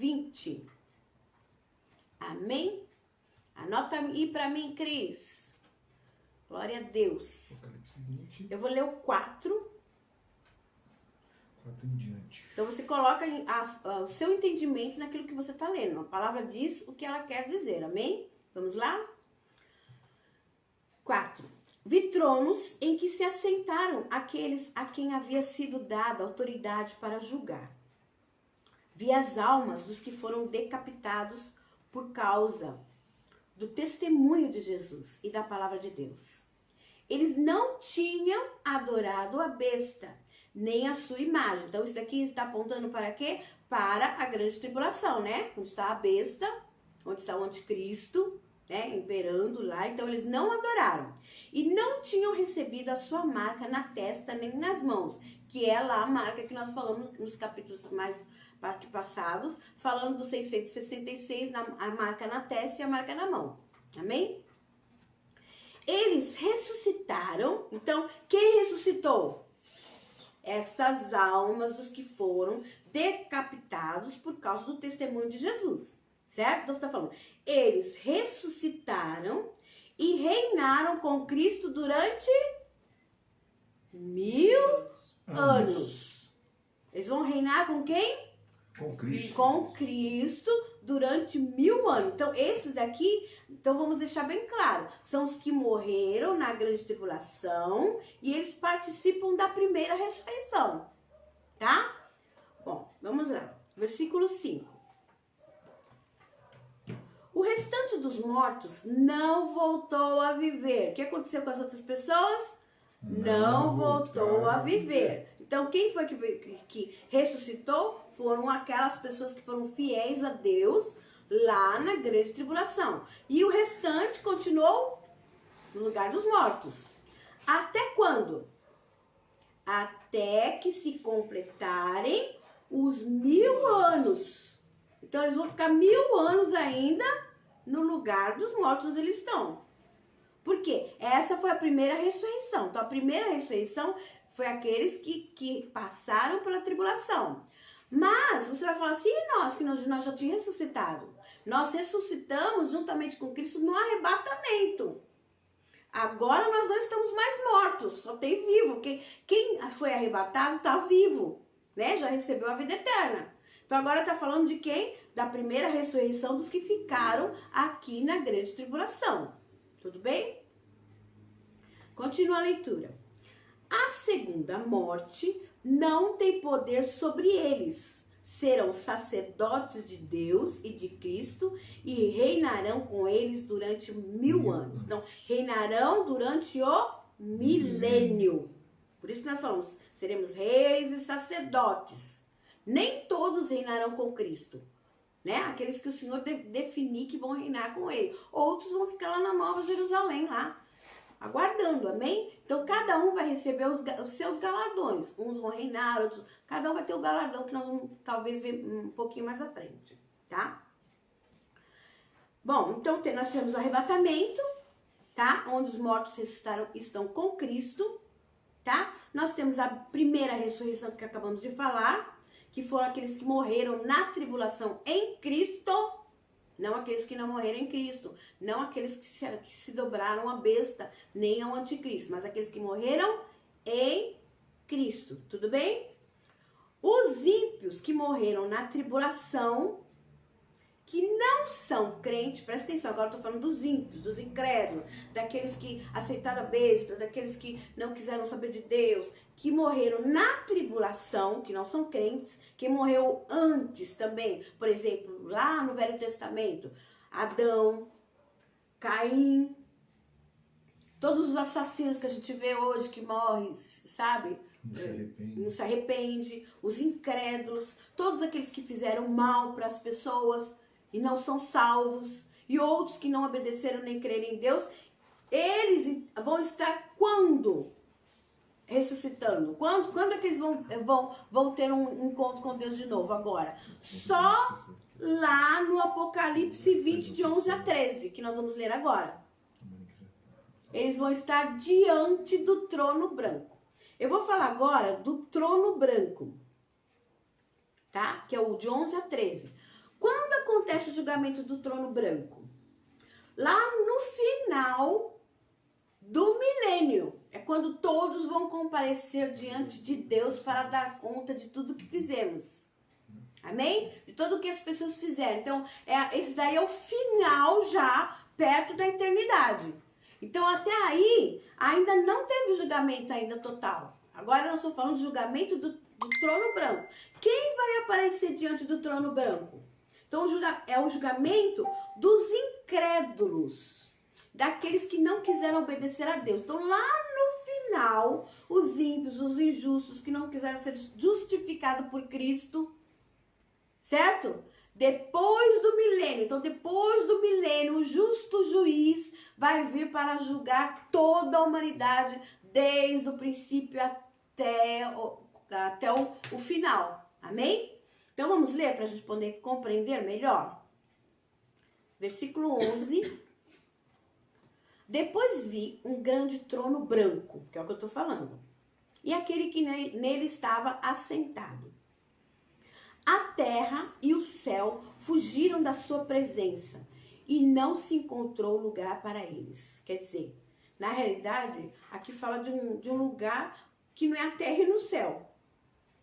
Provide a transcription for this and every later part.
20. Amém? Anota aí para mim, Cris. Glória a Deus. Apocalipse 20. Eu vou ler o 4. 4 em diante. Então você coloca o seu entendimento naquilo que você está lendo. A palavra diz o que ela quer dizer. Amém? Vamos lá? 4. Vi tronos em que se assentaram aqueles a quem havia sido dada autoridade para julgar. Vi as almas dos que foram decapitados por causa do testemunho de Jesus e da palavra de Deus. Eles não tinham adorado a besta, nem a sua imagem. Então isso daqui está apontando para quê? Para a grande tribulação, né? Onde está a besta, onde está o anticristo, né, imperando lá. Então eles não adoraram e não tinham recebido a sua marca na testa nem nas mãos, que é lá a marca que nós falamos nos capítulos mais passados, falando do 666, a marca na testa e a marca na mão. Amém? Eles ressuscitaram. Então quem ressuscitou? Essas almas dos que foram decapitados por causa do testemunho de Jesus. Certo? Então, está falando, eles ressuscitaram e reinaram com Cristo durante 1000 anos. Eles vão reinar com quem? Com Cristo. Com Cristo durante 1000 anos. Então, esses daqui, então vamos deixar bem claro, são os que morreram na grande tribulação e eles participam da primeira ressurreição. Tá? Bom, vamos lá. Versículo 5. O restante dos mortos não voltou a viver. O que aconteceu com as outras pessoas? Não voltou a viver. Então, quem foi que ressuscitou? Foram aquelas pessoas que foram fiéis a Deus lá na grande tribulação. E o restante continuou no lugar dos mortos. Até quando? Até que se completarem os 1000 anos. Então, eles vão ficar 1000 anos ainda no lugar dos mortos onde eles estão. Por quê? Essa foi a primeira ressurreição. Então, a primeira ressurreição foi aqueles que passaram pela tribulação. Mas, você vai falar assim, e nós, que nós já tínhamos ressuscitado? Nós ressuscitamos juntamente com Cristo no arrebatamento. Agora, nós não estamos mais mortos, só tem vivo. Quem foi arrebatado está vivo, né? Já recebeu a vida eterna. Então, agora está falando de quem? Da primeira ressurreição dos que ficaram aqui na grande tribulação. Tudo bem? Continua a leitura. A segunda morte não tem poder sobre eles. Serão sacerdotes de Deus e de Cristo e reinarão com eles durante 1000 anos. Então, reinarão durante o milênio. Por isso nós falamos, seremos reis e sacerdotes. Nem todos reinarão com Cristo, né? Aqueles que o Senhor definir que vão reinar com ele. Outros vão ficar lá na Nova Jerusalém, lá, aguardando, amém? Então, cada um vai receber os seus galardões. Uns vão reinar, outros... Cada um vai ter o galardão que nós vamos, talvez, ver um pouquinho mais à frente, tá? Bom, então, nós temos o arrebatamento, tá? Onde os mortos ressuscitaram, estão com Cristo, tá? Nós temos a primeira ressurreição que acabamos de falar, que foram aqueles que morreram na tribulação em Cristo, não aqueles que não morreram em Cristo, não aqueles que se dobraram à besta, nem ao anticristo, mas aqueles que morreram em Cristo, tudo bem? Os ímpios que morreram na tribulação, que não são crentes, presta atenção, agora eu tô falando dos ímpios, dos incrédulos, daqueles que aceitaram a besta, daqueles que não quiseram saber de Deus, que morreram na tribulação, que não são crentes, que morreu antes também, por exemplo, lá no Velho Testamento, Adão, Caim, todos os assassinos que a gente vê hoje que morrem, sabe? Não se arrepende, os incrédulos, todos aqueles que fizeram mal para as pessoas e não são salvos, e outros que não obedeceram nem creram em Deus, eles vão estar quando? Ressuscitando. Quando é que eles vão ter um encontro com Deus de novo agora? Só lá no Apocalipse 20, de 11 a 13, que nós vamos ler agora. Eles vão estar diante do trono branco. Eu vou falar agora do trono branco, tá? Que é o de 11 a 13. acontece o julgamento do trono branco? Lá no final do milênio. É quando todos vão comparecer diante de Deus para dar conta de tudo que fizemos. Amém? De tudo que as pessoas fizeram. Então, esse daí é o final já, perto da eternidade. Então, até aí, ainda não teve o julgamento ainda total. Agora nós estamos falando do julgamento do trono branco. Quem vai aparecer diante do trono branco? Então, é o julgamento dos incrédulos. Daqueles que não quiseram obedecer a Deus. Então, lá no final, os ímpios, os injustos, que não quiseram ser justificados por Cristo, certo? Depois do milênio, então depois do milênio, o justo juiz vai vir para julgar toda a humanidade, desde o princípio até o final. Amém? Então vamos ler para a gente poder compreender melhor? Versículo 11. Depois vi um grande trono branco, que é o que eu estou falando, e aquele que nele estava assentado. A terra e o céu fugiram da sua presença e não se encontrou lugar para eles. Quer dizer, na realidade, aqui fala de um lugar que não é a terra e no céu.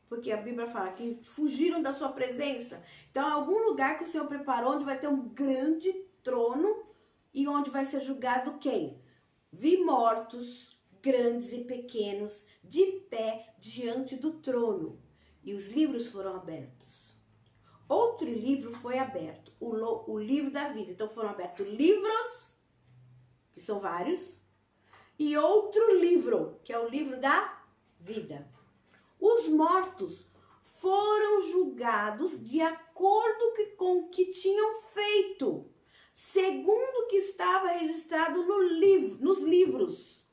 Porque a Bíblia fala que fugiram da sua presença. Então, é algum lugar que o Senhor preparou onde vai ter um grande trono e onde vai ser julgado quem? Vi mortos, grandes e pequenos, de pé diante do trono. E os livros foram abertos. Outro livro foi aberto, o livro da vida. Então foram abertos livros, que são vários, e outro livro, que é o livro da vida. Os mortos foram julgados de acordo com o que tinham feito, segundo o que estava registrado nos livros.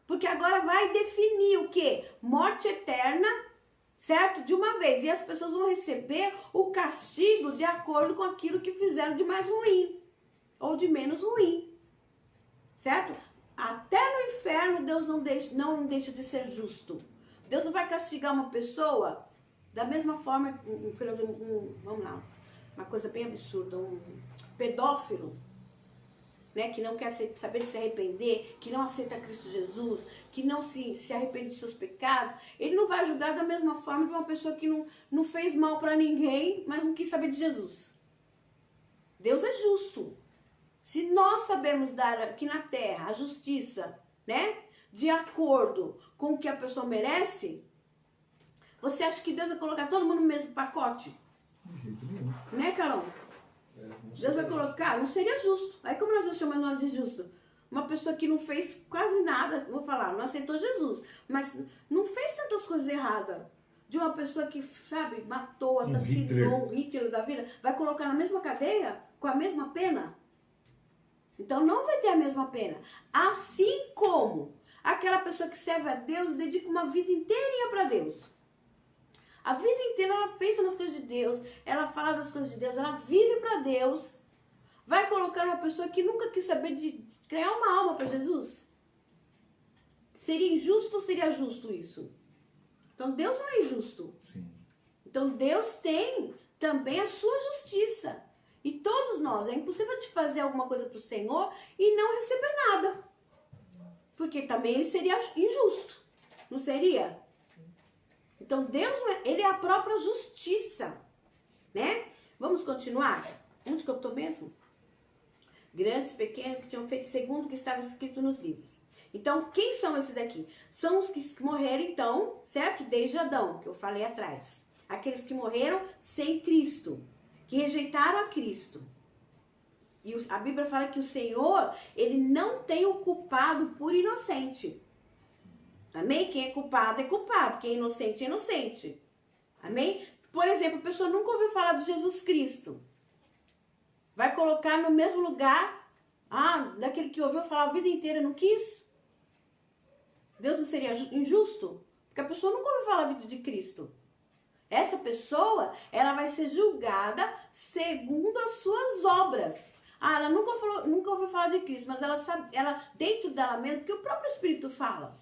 Porque agora vai definir o quê? Morte eterna, certo? De uma vez. E as pessoas vão receber o castigo de acordo com aquilo que fizeram de mais ruim. Ou de menos ruim. Certo? Até no inferno Deus não deixa de ser justo. Deus não vai castigar uma pessoa da mesma forma, vamos lá, uma coisa bem absurda, um pedófilo, né, que não quer saber se arrepender, que não aceita Cristo Jesus, que não se arrepende dos seus pecados, ele não vai julgar da mesma forma que uma pessoa que não fez mal para ninguém, mas não quis saber de Jesus. Deus é justo. Se nós sabemos dar aqui na terra a justiça, né, de acordo com o que a pessoa merece, você acha que Deus vai colocar todo mundo no mesmo pacote? De jeito nenhum. Né, Carol? Deus vai colocar, não seria justo. Aí como nós vamos chamar nós de justo? Uma pessoa que não fez quase nada, vou falar, não aceitou Jesus, mas não fez tantas coisas erradas. De uma pessoa que, sabe, matou, assassinou, um Hitler da vida, vai colocar na mesma cadeia, com a mesma pena? Então não vai ter a mesma pena. Assim como aquela pessoa que serve a Deus e dedica uma vida inteirinha para Deus. A vida inteira ela pensa nas coisas de Deus, ela fala das coisas de Deus, ela vive para Deus. Vai colocar uma pessoa que nunca quis saber de ganhar uma alma para Jesus? Seria injusto ou seria justo isso? Então Deus não é injusto. Sim. Então Deus tem também a sua justiça. E todos nós, é impossível de fazer alguma coisa para o Senhor e não receber nada. Porque também ele seria injusto. Não seria? Então, Deus, ele é a própria justiça, né? Vamos continuar? Onde que eu estou mesmo? Grandes, pequenos, que tinham feito segundo o que estava escrito nos livros. Então, quem são esses daqui? São os que morreram, então, certo? Desde Adão, que eu falei atrás. Aqueles que morreram sem Cristo, que rejeitaram a Cristo. E a Bíblia fala que o Senhor, ele não tem o culpado por inocente. Amém? Quem é culpado é culpado. Quem é inocente é inocente. Amém? Por exemplo, a pessoa nunca ouviu falar de Jesus Cristo. Vai colocar no mesmo lugar, daquele que ouviu falar a vida inteira e não quis? Deus não seria injusto? Porque a pessoa nunca ouviu falar de Cristo. Essa pessoa, ela vai ser julgada segundo as suas obras. Ela nunca ouviu falar de Cristo, mas ela sabe, dentro dela mesma, porque o próprio Espírito fala.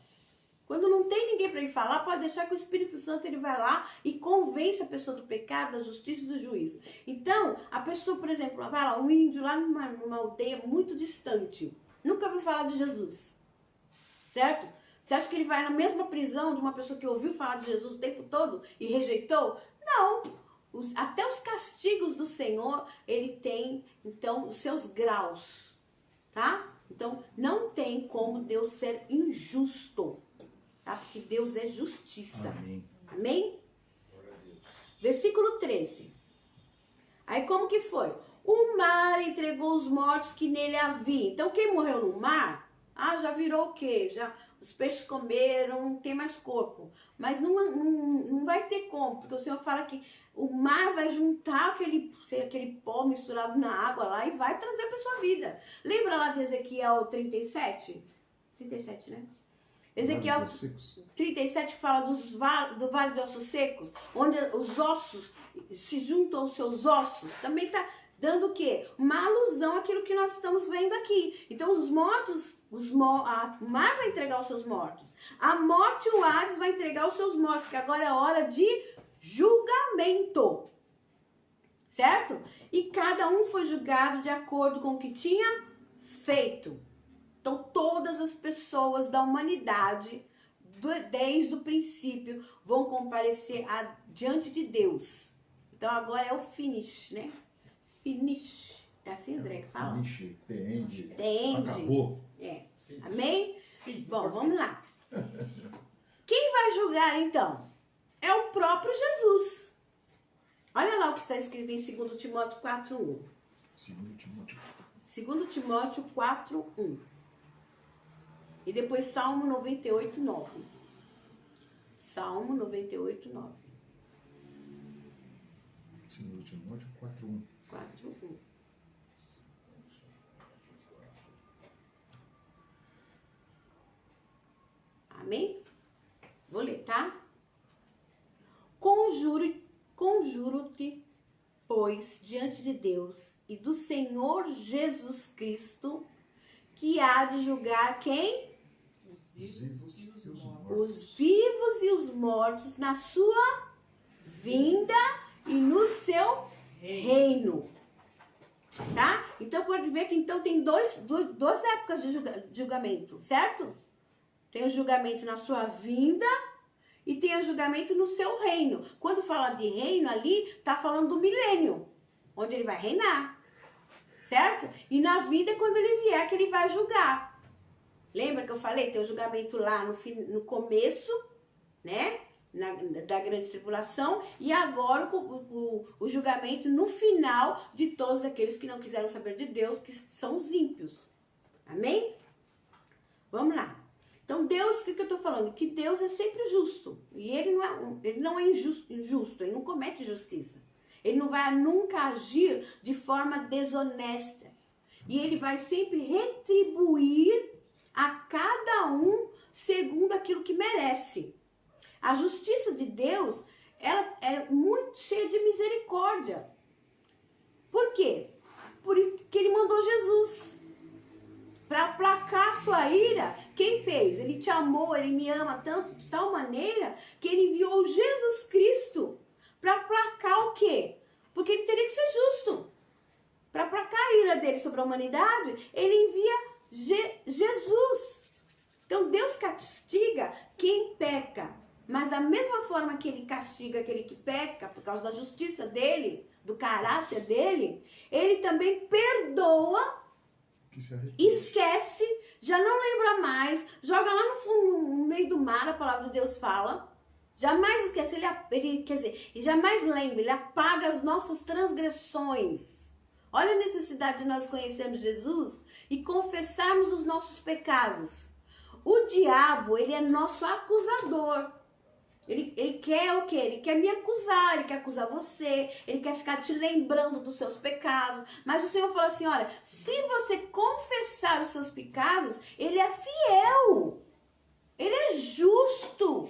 Quando não tem ninguém para ele falar, pode deixar que o Espírito Santo ele vai lá e convence a pessoa do pecado, da justiça e do juízo. Então, Então, a pessoa, por exemplo, vai lá, um índio lá numa aldeia muito distante, nunca ouviu falar de Jesus, certo? Você acha que ele vai na mesma prisão de uma pessoa que ouviu falar de Jesus o tempo todo e rejeitou? Não. Até os castigos do Senhor, ele tem, então, os seus graus, tá? Então, não tem como Deus ser injusto, tá? Porque Deus é justiça. Amém. Amém? Versículo 13. Aí como que foi? O mar entregou os mortos que nele havia. Então, quem morreu no mar, já virou o quê? Já, os peixes comeram, não tem mais corpo. Mas não vai ter como, porque o Senhor fala que o mar vai juntar aquele pó misturado na água lá e vai trazer para sua vida. Lembra lá de Ezequiel 37? 37, né? Ezequiel 37 que fala do vale de ossos secos, onde os ossos se juntam aos seus ossos. Também está dando o quê? Uma alusão àquilo que nós estamos vendo aqui. Então os mortos, o mar vai entregar os seus mortos. A morte e o Hades vai entregar os seus mortos, porque agora é hora de julgamento. Certo? E cada um foi julgado de acordo com o que tinha feito. Então, todas as pessoas da humanidade, desde o princípio, vão comparecer diante de Deus. Então, agora é o finish, né? Finish. É assim, André, que fala? Finish, end. Acabou. Amém? Bom, vamos lá. Quem vai julgar, então? É o próprio Jesus. Olha lá o que está escrito em 2 Timóteo 4:1. 2 Timóteo 4:1. E depois Salmo 98:9. Salmo 98:9. 2 Timóteo 4:1. 4:1. Amém? Vou ler, tá? Conjuro-te, pois, diante de Deus e do Senhor Jesus Cristo, que há de julgar quem? Os vivos e os mortos na sua vinda e no seu reino. Tá? Então pode ver que então tem duas épocas de julgamento, certo? Tem o julgamento na sua vinda e tem o julgamento no seu reino. Quando fala de reino ali, tá falando do milênio, onde ele vai reinar. Certo? E na vida é quando ele vier que ele vai julgar. Lembra que eu falei? Tem o julgamento lá no começo, né? Da grande tribulação. E agora o julgamento no final de todos aqueles que não quiseram saber de Deus, que são os ímpios. Amém? Vamos lá. Então Deus, o que eu estou falando? Que Deus é sempre justo. E ele não é injusto, ele não comete injustiça. Ele não vai nunca agir de forma desonesta. E ele vai sempre retribuir a cada um segundo aquilo que merece. A justiça de Deus, ela é muito cheia de misericórdia. Por quê? Porque ele mandou Jesus. Para aplacar sua ira, quem fez? Ele te amou, ele me ama tanto, de tal maneira, que ele enviou Jesus Cristo para aplacar o quê? Porque ele teria que ser justo. Para aplacar a ira dele sobre a humanidade, ele envia Jesus. Então Deus castiga quem peca. Mas da mesma forma que ele castiga aquele que peca, por causa da justiça dele, do caráter dele, ele também perdoa, esquece, já não lembra mais, joga lá no fundo, no meio do mar, a palavra de Deus fala. Jamais esquece, ele jamais lembra, ele apaga as nossas transgressões. Olha a necessidade de nós conhecermos Jesus e confessarmos os nossos pecados. O diabo, ele é nosso acusador. Ele quer o quê? Ele quer me acusar, ele quer acusar você, ele quer ficar te lembrando dos seus pecados. Mas o Senhor fala assim, olha, se você confessar os seus pecados, ele é fiel, ele é justo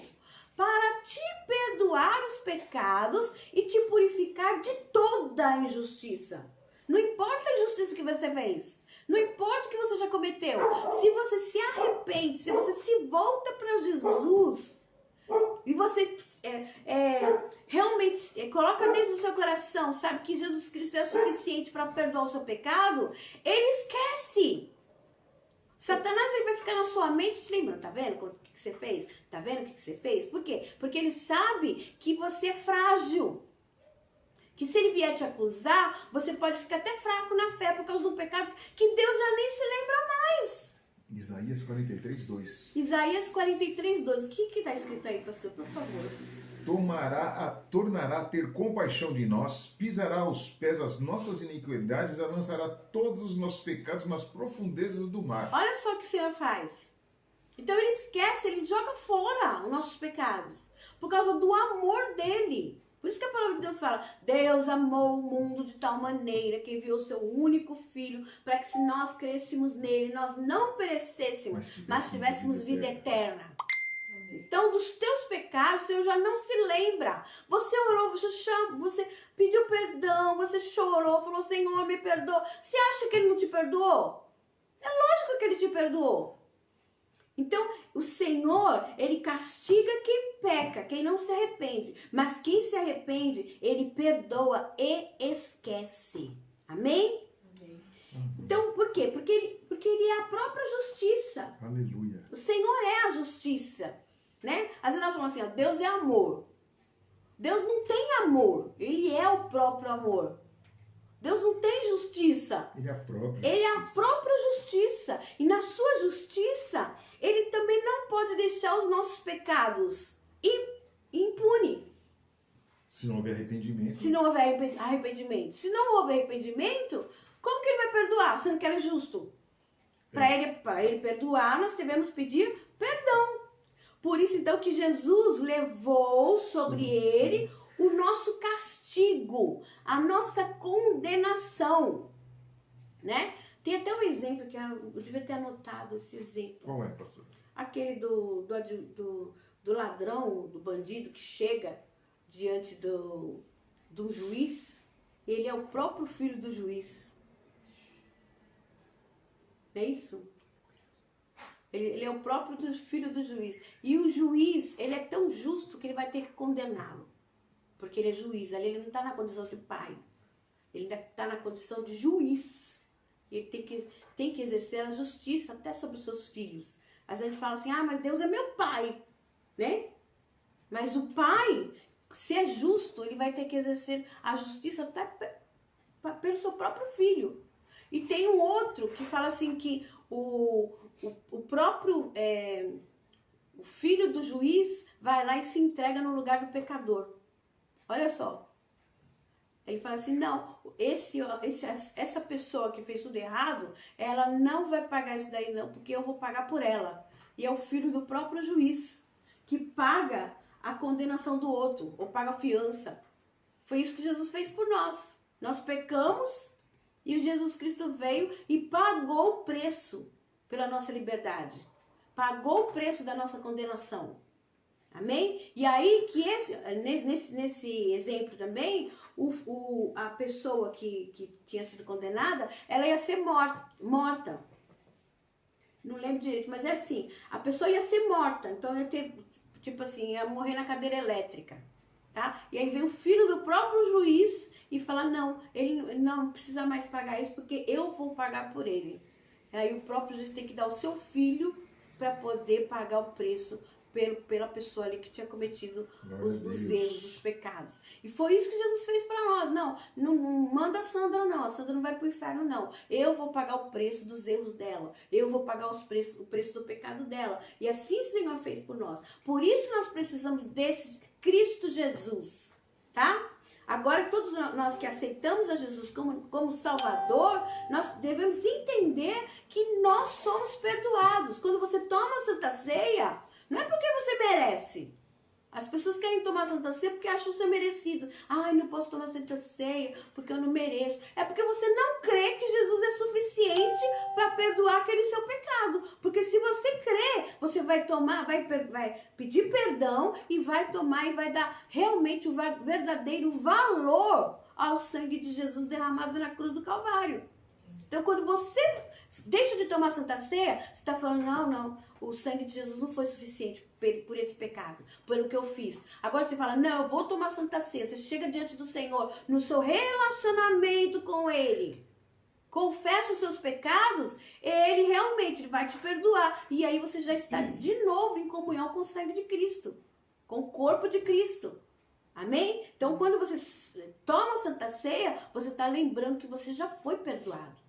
para te perdoar os pecados e te purificar de toda a injustiça. Não importa a injustiça que você fez, não importa o que você já cometeu, se você se arrepende, se você se volta para Jesus, e você realmente coloca dentro do seu coração, sabe, que Jesus Cristo é suficiente para perdoar o seu pecado, ele esquece. Satanás, ele vai ficar na sua mente te lembrando, tá vendo o que você fez? Tá vendo o que você fez? Por quê? Porque ele sabe que você é frágil. Que se ele vier te acusar, você pode ficar até fraco na fé por causa do pecado que Deus já nem se lembra mais. Isaías 43, 2. Isaías 43, 12. O que está escrito aí, pastor? Por favor. Tornará a ter compaixão de nós, pisará aos pés as nossas iniquidades e lançará todos os nossos pecados nas profundezas do mar. Olha só o que o Senhor faz. Então ele esquece, ele joga fora os nossos pecados. Por causa do amor dele. Por isso que a palavra de Deus fala, Deus amou o mundo de tal maneira que enviou o seu único filho para que se nós crescêssemos nele, nós não perecêssemos, mas tivéssemos vida eterna. Então, dos teus pecados, o Senhor já não se lembra. Você orou, você pediu perdão, você chorou, falou, Senhor, me perdoa. Você acha que ele não te perdoou? É lógico que ele te perdoou. Então, o Senhor, ele castiga quem peca, quem não se arrepende. Mas quem se arrepende, ele perdoa e esquece. Amém? Amém. Então, por quê? Porque ele é a própria justiça. Aleluia. O Senhor é a justiça, né? Às vezes nós falamos assim, ó, Deus é amor. Deus não tem amor, ele é o próprio amor. Deus não tem justiça. Ele é a própria justiça. Ele é a própria justiça. E na sua justiça, ele também não pode deixar os nossos pecados impune. Se não houver arrependimento. Se não houver arrependimento. Se não houver arrependimento, como que ele vai perdoar, sendo que ele é justo? Para ele perdoar, nós devemos pedir perdão. Por isso, então, que Jesus levou sobre ele o nosso castigo, a nossa condenação, né? Tem até um exemplo que eu devia ter anotado esse exemplo. Qual é, pastor? Aquele do ladrão, do bandido que chega diante do juiz, ele é o próprio filho do juiz. Não é isso? Ele é o próprio filho do juiz. E o juiz, ele é tão justo que ele vai ter que condená-lo. Porque ele é juiz, ali ele não está na condição de pai. Ele está na condição de juiz. Ele tem que exercer a justiça até sobre os seus filhos. Às vezes a gente fala assim, mas Deus é meu pai, né? Mas o pai, se é justo, ele vai ter que exercer a justiça até pelo seu próprio filho. E tem um outro que fala assim que o próprio o filho do juiz vai lá e se entrega no lugar do pecador. Olha só. Ele fala assim, não, essa pessoa que fez tudo errado, ela não vai pagar isso daí não, porque eu vou pagar por ela. E é o filho do próprio juiz que paga a condenação do outro, ou paga a fiança. Foi isso que Jesus fez por nós. Nós pecamos e o Jesus Cristo veio e pagou o preço pela nossa liberdade. Pagou o preço da nossa condenação. Amém? E aí que nesse exemplo também, a pessoa que tinha sido condenada, ela ia ser morta. Não lembro direito, mas é assim, a pessoa ia ser morta, então ia ter, tipo assim, ia morrer na cadeira elétrica, tá? E aí vem o filho do próprio juiz e fala, não, ele não precisa mais pagar isso porque eu vou pagar por ele. Aí o próprio juiz tem que dar o seu filho para poder pagar o preço pela pessoa ali que tinha cometido os erros, os pecados. E foi isso que Jesus fez para nós. Não manda a Sandra não, a Sandra não vai pro inferno não. Eu vou pagar o preço dos erros dela. Eu vou pagar o preço do pecado dela. E assim o Senhor fez por nós. Por isso nós precisamos desse Cristo Jesus, tá? Agora, todos nós que aceitamos a Jesus como Salvador, nós devemos entender que nós somos perdoados. Quando você toma a Santa Ceia, não é porque você merece. As pessoas querem tomar a Santa Ceia porque acham ser merecido. Não posso tomar a Santa Ceia porque eu não mereço. É porque você não crê que Jesus é suficiente para perdoar aquele seu pecado. Porque se você crê, você vai tomar, vai pedir perdão e vai tomar e vai dar realmente o verdadeiro valor ao sangue de Jesus derramado na cruz do Calvário. Então, quando você deixa de tomar Santa Ceia, você está falando, não, o sangue de Jesus não foi suficiente por esse pecado, pelo que eu fiz. Agora você fala, não, eu vou tomar Santa Ceia. Você chega diante do Senhor, no seu relacionamento com Ele, confessa os seus pecados, Ele realmente vai te perdoar. E aí você já está de novo em comunhão com o sangue de Cristo, com o corpo de Cristo. Amém? Então, quando você toma a Santa Ceia, você está lembrando que você já foi perdoado.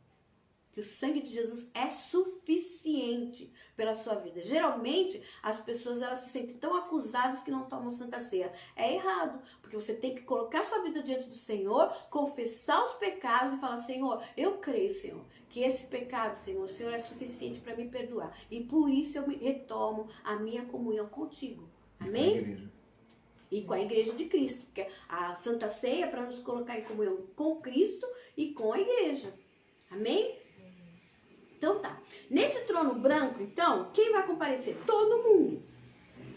Que o sangue de Jesus é suficiente pela sua vida. Geralmente, as pessoas elas se sentem tão acusadas que não tomam Santa Ceia. É errado, porque você tem que colocar sua vida diante do Senhor, confessar os pecados e falar, Senhor, eu creio, Senhor, que esse pecado, Senhor, o Senhor é suficiente para me perdoar. E por isso eu retomo a minha comunhão contigo. Amém? E com a igreja de Cristo, porque a Santa Ceia é para nos colocar em comunhão com Cristo e com a igreja. Amém? Então tá. Nesse trono branco, então, quem vai comparecer? Todo mundo.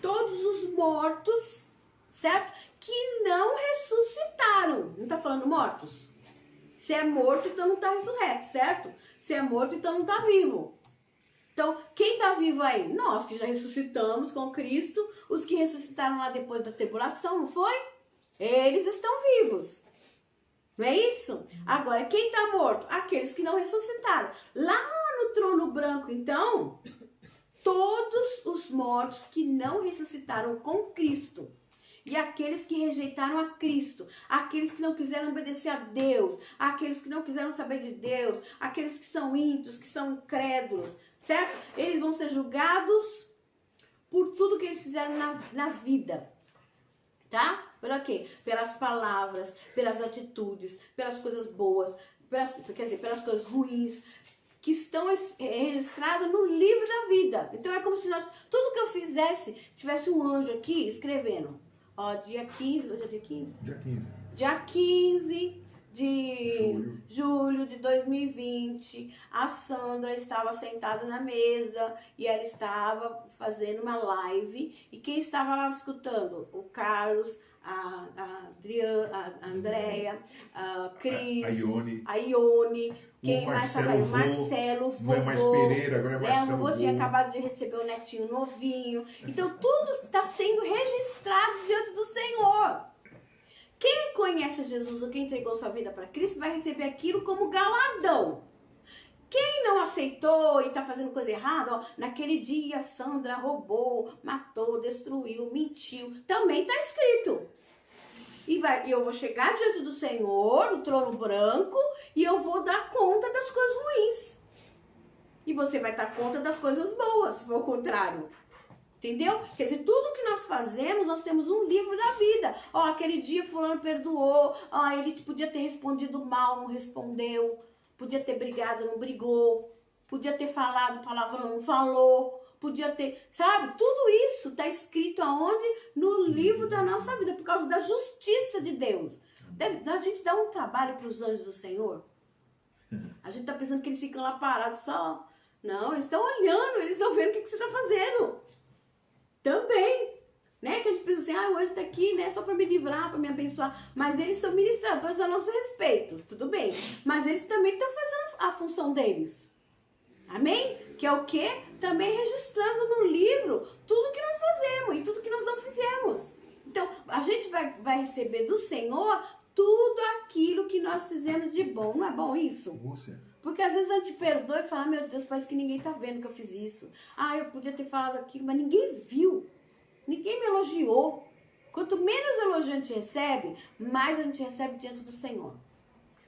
Todos os mortos, certo? Que não ressuscitaram. Não tá falando mortos? Se é morto, então não tá ressurreto, certo? Se é morto, então não tá vivo. Então, quem tá vivo aí? Nós que já ressuscitamos com Cristo, os que ressuscitaram lá depois da tribulação, não foi? Eles estão vivos. Não é isso? Agora, quem tá morto? Aqueles que não ressuscitaram. Lá no trono branco, então, todos os mortos que não ressuscitaram com Cristo. E aqueles que rejeitaram a Cristo, aqueles que não quiseram obedecer a Deus, aqueles que não quiseram saber de Deus, aqueles que são ímpios, que são incrédulos, certo? Eles vão ser julgados por tudo que eles fizeram na vida, tá? Pelo quê? Pelas palavras, pelas atitudes, pelas coisas boas, pelas coisas ruins, que estão registradas no livro da vida. Então é como se tudo que eu fizesse, tivesse um anjo aqui escrevendo. Ó, dia 15, hoje é dia 15? Dia 15. Dia 15 de julho de 2020, a Sandra estava sentada na mesa e ela estava fazendo uma live. E quem estava lá escutando? O Carlos, a Adriana, a Andréia, a Cris, a Ione. Quem mais estava aí? O Marcelo, vovô. Não é mais Pereira, agora é Marcelo. O vovô tinha acabado de receber o netinho novinho. Então tudo está sendo registrado diante do Senhor. Quem conhece Jesus ou quem entregou sua vida para Cristo vai receber aquilo como galardão. Quem não aceitou e está fazendo coisa errada, ó, naquele dia Sandra roubou, matou, destruiu, mentiu, também está escrito. E eu vou chegar diante do Senhor, no trono branco, e eu vou dar conta das coisas ruins. E você vai dar conta das coisas boas, se for o contrário. Entendeu? Quer dizer, tudo que nós fazemos, nós temos um livro da vida. Ó, aquele dia fulano perdoou, ó, ele podia ter respondido mal, não respondeu. Podia ter brigado, não brigou. Podia ter falado palavrão, não falou. Podia ter, sabe? Tudo isso está escrito aonde? No livro da nossa vida, por causa da justiça de Deus. A gente dá um trabalho para os anjos do Senhor. A gente está pensando que eles ficam lá parados só. Não, eles estão olhando, eles estão vendo o que você está fazendo. Também, né? Que a gente pensa assim, hoje tá aqui, né? Só para me livrar, para me abençoar. Mas eles são ministradores a nosso respeito, tudo bem. Mas eles também estão fazendo a função deles. Amém? Que é o quê? Também registrando no livro tudo que nós fazemos e tudo que nós não fizemos. Então, a gente vai receber do Senhor tudo aquilo que nós fizemos de bom. Não é bom isso? Você. Porque às vezes a gente perdoa e fala, meu Deus, parece que ninguém tá vendo que eu fiz isso. Eu podia ter falado aquilo, mas ninguém viu. Ninguém me elogiou. Quanto menos elogio a gente recebe, mais a gente recebe diante do Senhor.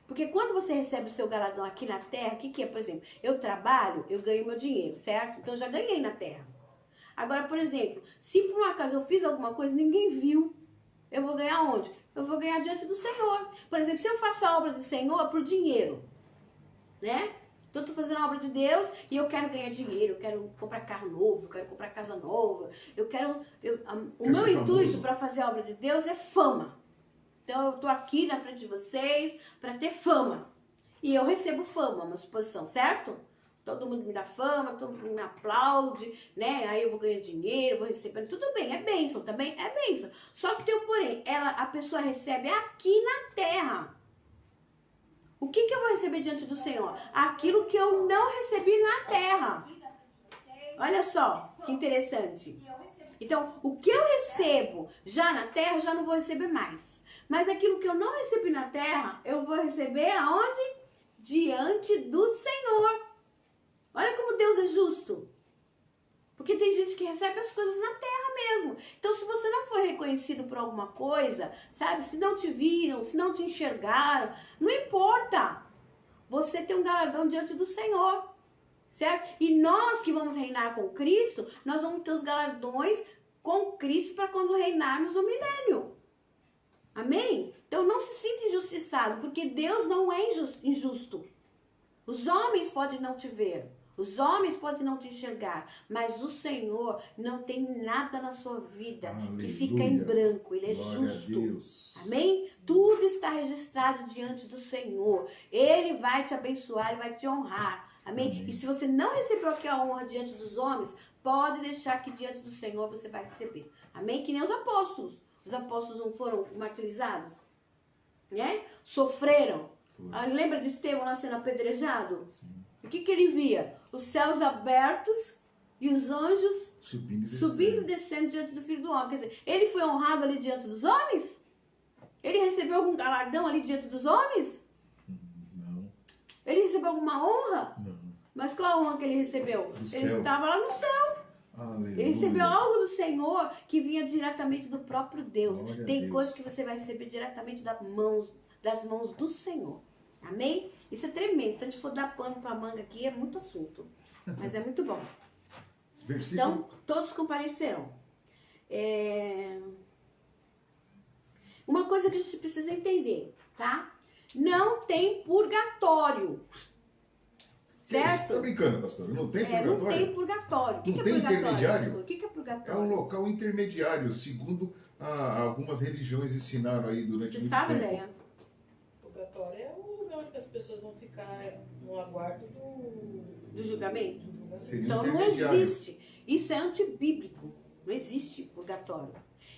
Porque quando você recebe o seu galardão aqui na terra, o que é? Por exemplo, eu trabalho, eu ganho meu dinheiro, certo? Então eu já ganhei na terra. Agora, por exemplo, se por um acaso eu fiz alguma coisa, ninguém viu. Eu vou ganhar onde? Eu vou ganhar diante do Senhor. Por exemplo, se eu faço a obra do Senhor por dinheiro, né? Então eu tô fazendo a obra de Deus e eu quero ganhar dinheiro, eu quero comprar carro novo, eu quero comprar casa nova, o meu intuito para fazer a obra de Deus é fama. Então eu tô aqui na frente de vocês para ter fama. E eu recebo fama, uma suposição, certo? Todo mundo me dá fama, todo mundo me aplaude, né? Aí eu vou ganhar dinheiro, vou recebendo, tudo bem, é bênção também, é bênção. Só que tem um porém, a pessoa recebe aqui na terra. O O que eu vou receber diante do Senhor? Aquilo que eu não recebi na terra. Olha só, que interessante. Então, o que eu recebo já na terra, já não vou receber mais. Mas aquilo que eu não recebi na terra, eu vou receber aonde? Diante do Senhor. Olha como Deus é justo. Porque tem gente que recebe as coisas na terra mesmo. Então, se você não foi reconhecido por alguma coisa, sabe? Se não te viram, se não te enxergaram, não importa. Você tem um galardão diante do Senhor. Certo? E nós que vamos reinar com Cristo, nós vamos ter os galardões com Cristo para quando reinarmos no milênio. Amém? Então não se sinta injustiçado, porque Deus não é injusto. Os homens podem não te ver, os homens podem não te enxergar, mas o Senhor não tem nada na sua vida que fica em branco. Ele é justo. Amém? Tudo está registrado diante do Senhor. Ele vai te abençoar, Ele vai te honrar. Amém? Amém? E se você não recebeu aqui a honra diante dos homens, pode deixar que diante do Senhor você vai receber. Amém? Que nem os apóstolos. Os apóstolos não foram martirizados? Né? Sofreram. Lembra de Estevão lá sendo apedrejado? Sim. O que ele via? Os céus abertos e os anjos subindo e descendo diante do Filho do Homem. Quer dizer, ele foi honrado ali diante dos homens? Ele recebeu algum galardão ali diante dos homens? Não. Ele recebeu alguma honra? Não. Mas qual a honra que ele recebeu? Ele estava lá no céu. Aleluia. Ele recebeu algo do Senhor que vinha diretamente do próprio Deus. Glória Tem a Deus. coisas que você vai receber diretamente das mãos do Senhor. Amém? Isso é tremendo. Se a gente for dar pano para manga aqui, é muito assunto. Mas é muito bom. Então, todos comparecerão. Uma coisa que a gente precisa entender, tá? Não tem purgatório. Certo? Você tá brincando, pastor? Não tem purgatório? Não tem purgatório. O que Não é tem purgatório, intermediário? pastor? O que é É purgatório? um local intermediário, segundo algumas religiões ensinaram aí durante Você muito sabe, tempo. Leia? Purgatório é o lugar onde as pessoas vão ficar no aguardo Do julgamento? Seria Então não intermediário. existe. Isso é antibíblico. Não existe purgatório.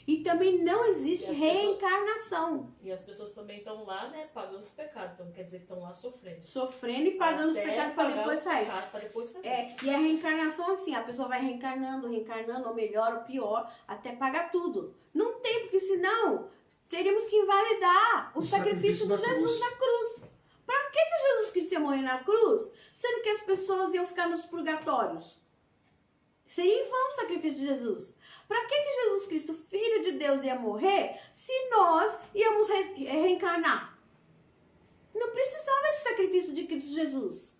E também não existe reencarnação. E as pessoas também estão lá, né, pagando os pecados. Então quer dizer que estão lá sofrendo. Sofrendo e pagando os Até pecados para pagar depois os sair. pecados pra depois sair. E a reencarnação assim, a pessoa vai reencarnando, ou melhor, ou pior, até pagar tudo. Não tem, porque senão teríamos que invalidar o sacrifício de Jesus na cruz. Para que Jesus Cristo ia morrer na cruz, sendo que as pessoas iam ficar nos purgatórios? Seria em vão o sacrifício de Jesus. Para que Jesus Cristo, Filho de Deus, ia morrer se nós íamos reencarnar? Não precisava esse sacrifício de Cristo Jesus.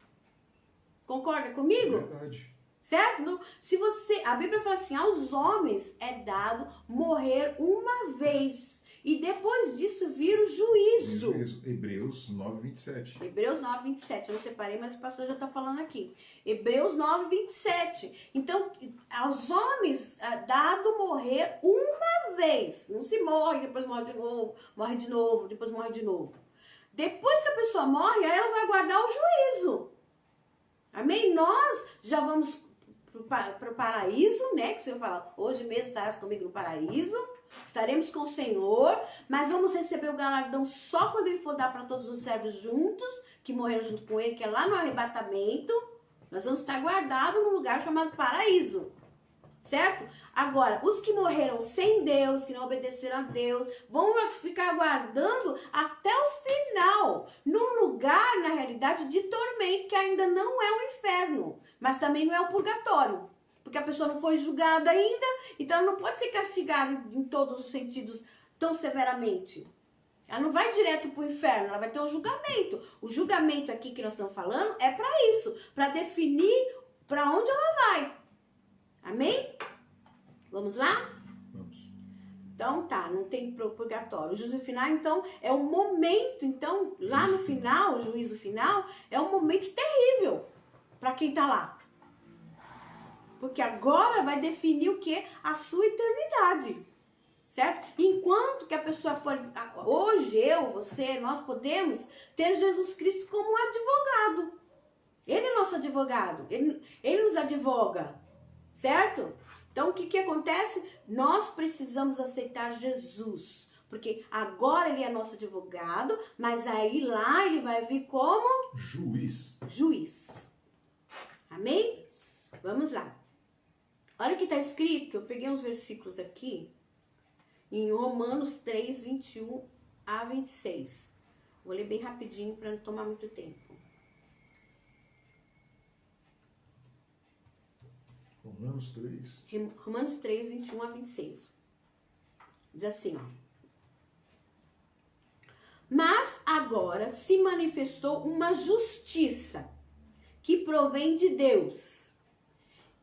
Concorda comigo? Verdade. Certo? Se você, a Bíblia fala assim, aos homens é dado morrer uma vez. E depois disso vir o juízo. Hebreus 9:27. Hebreus 9:27. Eu não separei, mas o pastor já está falando aqui. Hebreus 9:27. Então, aos homens é dado morrer uma vez. Não se morre, depois morre de novo, depois morre de novo. Depois que a pessoa morre, aí ela vai aguardar o juízo. Amém? Nós já vamos para o paraíso, né? Que o Senhor fala, hoje mesmo estarás comigo no paraíso. Estaremos com o Senhor, mas vamos receber o galardão só quando Ele for dar para todos os servos juntos, que morreram junto com Ele, que é lá no arrebatamento. Nós vamos estar guardados num lugar chamado paraíso. Certo? Agora, os que morreram sem Deus, que não obedeceram a Deus, vão ficar aguardando até o final, num lugar, na realidade, de tormento, que ainda não é o inferno, mas também não é o purgatório. Porque a pessoa não foi julgada ainda, então ela não pode ser castigada em todos os sentidos tão severamente. Ela não vai direto para o inferno, ela vai ter um julgamento. O julgamento aqui que nós estamos falando é para isso, para definir para onde ela vai. Amém? Vamos lá? Vamos. Então tá, não tem purgatório. O juízo final, então, é um momento, então, lá no final, o juízo final, é um momento terrível para quem tá lá. Porque agora vai definir o que? A sua eternidade. Certo? Enquanto que a pessoa pode... Hoje, você, nós podemos ter Jesus Cristo como um advogado. Ele é nosso advogado. Ele nos advoga. Certo? Então, o que acontece? Nós precisamos aceitar Jesus. Porque agora ele é nosso advogado, mas aí lá ele vai vir como juiz. Amém? Vamos lá. Olha o que está escrito. Eu peguei uns versículos aqui. Em Romanos 3, 21 a 26. Vou ler bem rapidinho para não tomar muito tempo. Romanos 3. Romanos 3, 21 a 26. Diz assim, ó. Mas agora se manifestou uma justiça que provém de Deus,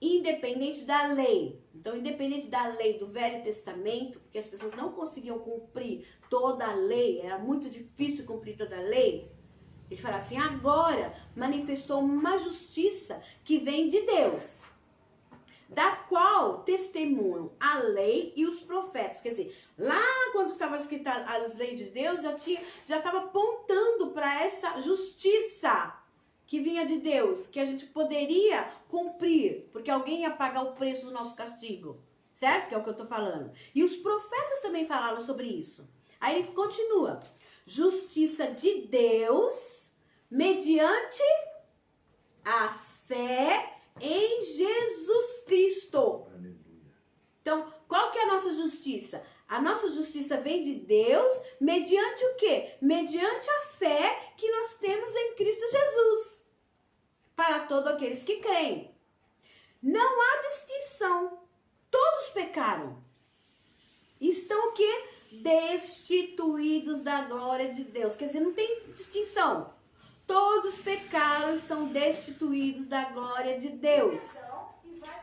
independente da lei. Então, independente da lei do Velho Testamento, porque as pessoas não conseguiam cumprir toda a lei, era muito difícil cumprir toda a lei. Ele fala assim, agora manifestou uma justiça que vem de Deus, da qual testemunham a lei e os profetas. Quer dizer, lá quando estava escrita as leis de Deus, já estava apontando para essa justiça que vinha de Deus, que a gente poderia cumprir, porque alguém ia pagar o preço do nosso castigo, certo? Que é o que eu estou falando. E os profetas também falaram sobre isso. Aí ele continua, justiça de Deus mediante a fé em Jesus Cristo. Aleluia. Então, qual que é a nossa justiça? A nossa justiça vem de Deus mediante o quê? Mediante a fé que nós temos em Cristo Jesus. Para todos aqueles que creem. Não há distinção. Todos pecaram. Estão o quê? Destituídos da glória de Deus. Quer dizer, não tem distinção. Todos pecaram, estão destituídos da glória de Deus,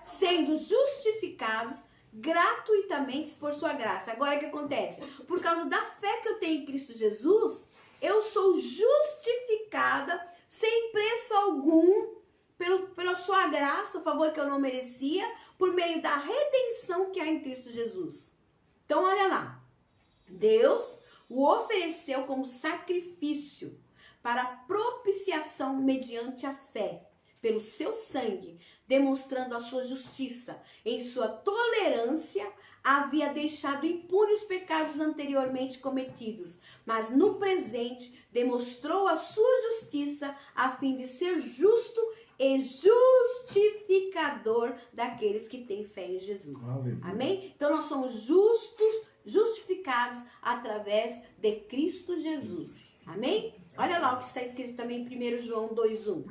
sendo justificados gratuitamente por sua graça. Agora o que acontece? Por causa da fé que eu tenho em Cristo Jesus, eu sou justificada sem preço algum, pela sua graça, o favor que eu não merecia, por meio da redenção que há em Cristo Jesus. Então olha lá, Deus o ofereceu como sacrifício para propiciação mediante a fé, pelo seu sangue, demonstrando a sua justiça. Em sua tolerância, havia deixado impunes os pecados anteriormente cometidos, mas no presente demonstrou a sua justiça a fim de ser justo e justificador daqueles que têm fé em Jesus. Aleluia. Amém? Então nós somos justos, justificados através de Cristo Jesus. Amém? Olha lá o que está escrito também em 1 João 2:1.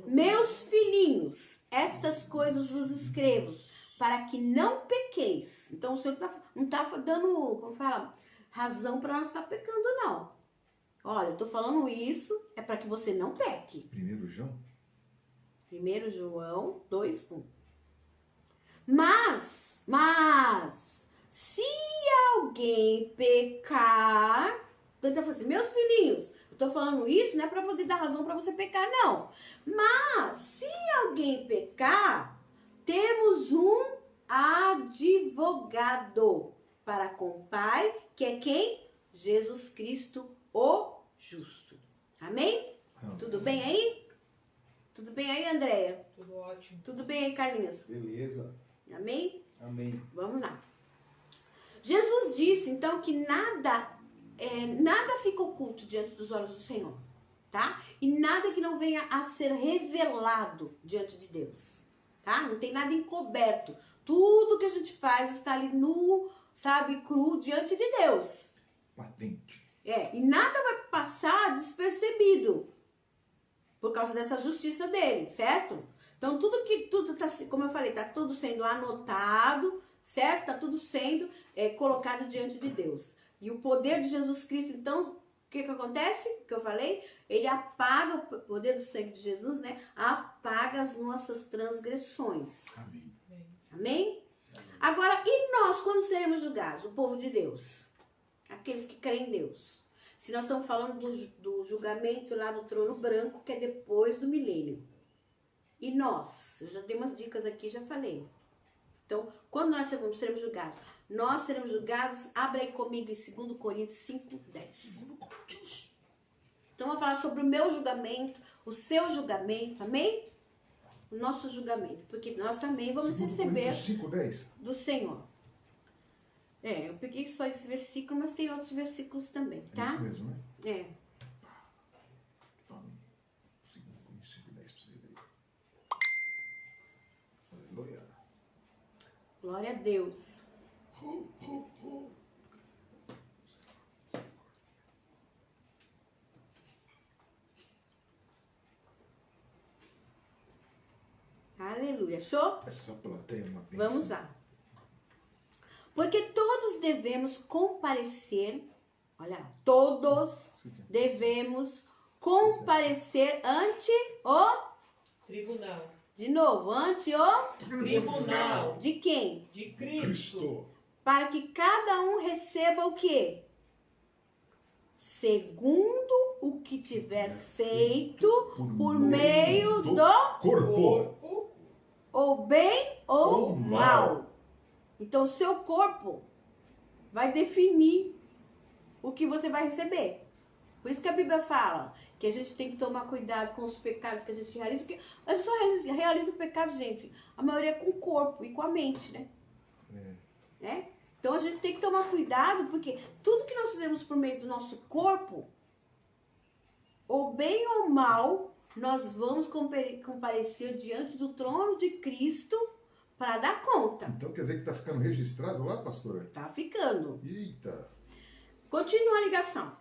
Meus filhinhos, estas coisas vos escrevo, para que não pequeis. Então o Senhor não está dando, como fala, razão para nós estar pecando, não. Olha, eu estou falando isso, é para que você não peque. 1 João? 1 João 2:1. Mas, se alguém pecar, então ele tá falando assim, meus filhinhos, eu tô falando isso não é para poder dar razão para você pecar, não. Mas, se alguém pecar, temos um advogado para com o Pai, que é quem? Jesus Cristo, o justo. Amém? Amém. Tudo bem aí? Tudo bem aí, Andréia? Tudo ótimo. Tudo bem aí, Carlinhos? Beleza. Amém? Amém. Vamos lá. Jesus disse, então, que nada fica oculto diante dos olhos do Senhor, tá? E nada que não venha a ser revelado diante de Deus, tá? Não tem nada encoberto. Tudo que a gente faz está ali nu, sabe, cru, diante de Deus. Patente. E nada vai passar despercebido por causa dessa justiça dele, certo? Então, tudo tá, como eu falei, tá tudo sendo anotado, certo? Tá tudo sendo colocado diante de Deus. E o poder de Jesus Cristo, então, o que acontece? O que eu falei? Ele apaga, o poder do sangue de Jesus, né? Apaga as nossas transgressões. Amém. Amém? Agora, e nós, quando seremos julgados? O povo de Deus. Aqueles que creem em Deus. Se nós estamos falando do julgamento lá do trono branco, que é depois do milênio. E nós? Eu já dei umas dicas aqui, já falei. Então, quando nós seremos julgados? Nós seremos julgados, abre aí comigo em 2 Coríntios 5:10. Então, eu vou falar sobre o meu julgamento, o seu julgamento, amém? o nosso julgamento, porque nós também vamos 2 receber Coríntios 5:10. do Senhor. Eu peguei só esse versículo, mas tem outros versículos também, É tá? isso mesmo, né? É. Tome. 2 Coríntios 5:10 pra você ver. Aleluia. Glória a Deus. Aleluia. Show? Essa plateia é uma bênção. Vamos lá. Porque todos devemos comparecer, olha lá, todos devemos comparecer ante o, Tribunal. de novo, ante o, Tribunal de quem? de Cristo. Cristo. Para que cada um receba o quê? Segundo o que tiver feito por meio do corpo. Corpo. ou bem ou Ou mal. mal. Então, o seu corpo vai definir o que você vai receber. Por isso que a Bíblia fala que a gente tem que tomar cuidado com os pecados que a gente realiza, porque a gente só realiza o pecado, gente, a maioria com o corpo e com a mente, né? Né? Então, a gente tem que tomar cuidado, porque tudo que nós fizemos por meio do nosso corpo, ou bem ou mal, nós vamos comparecer diante do trono de Cristo para dar conta. Então quer dizer que tá ficando registrado lá, pastora? Tá ficando. Eita. Continua a ligação.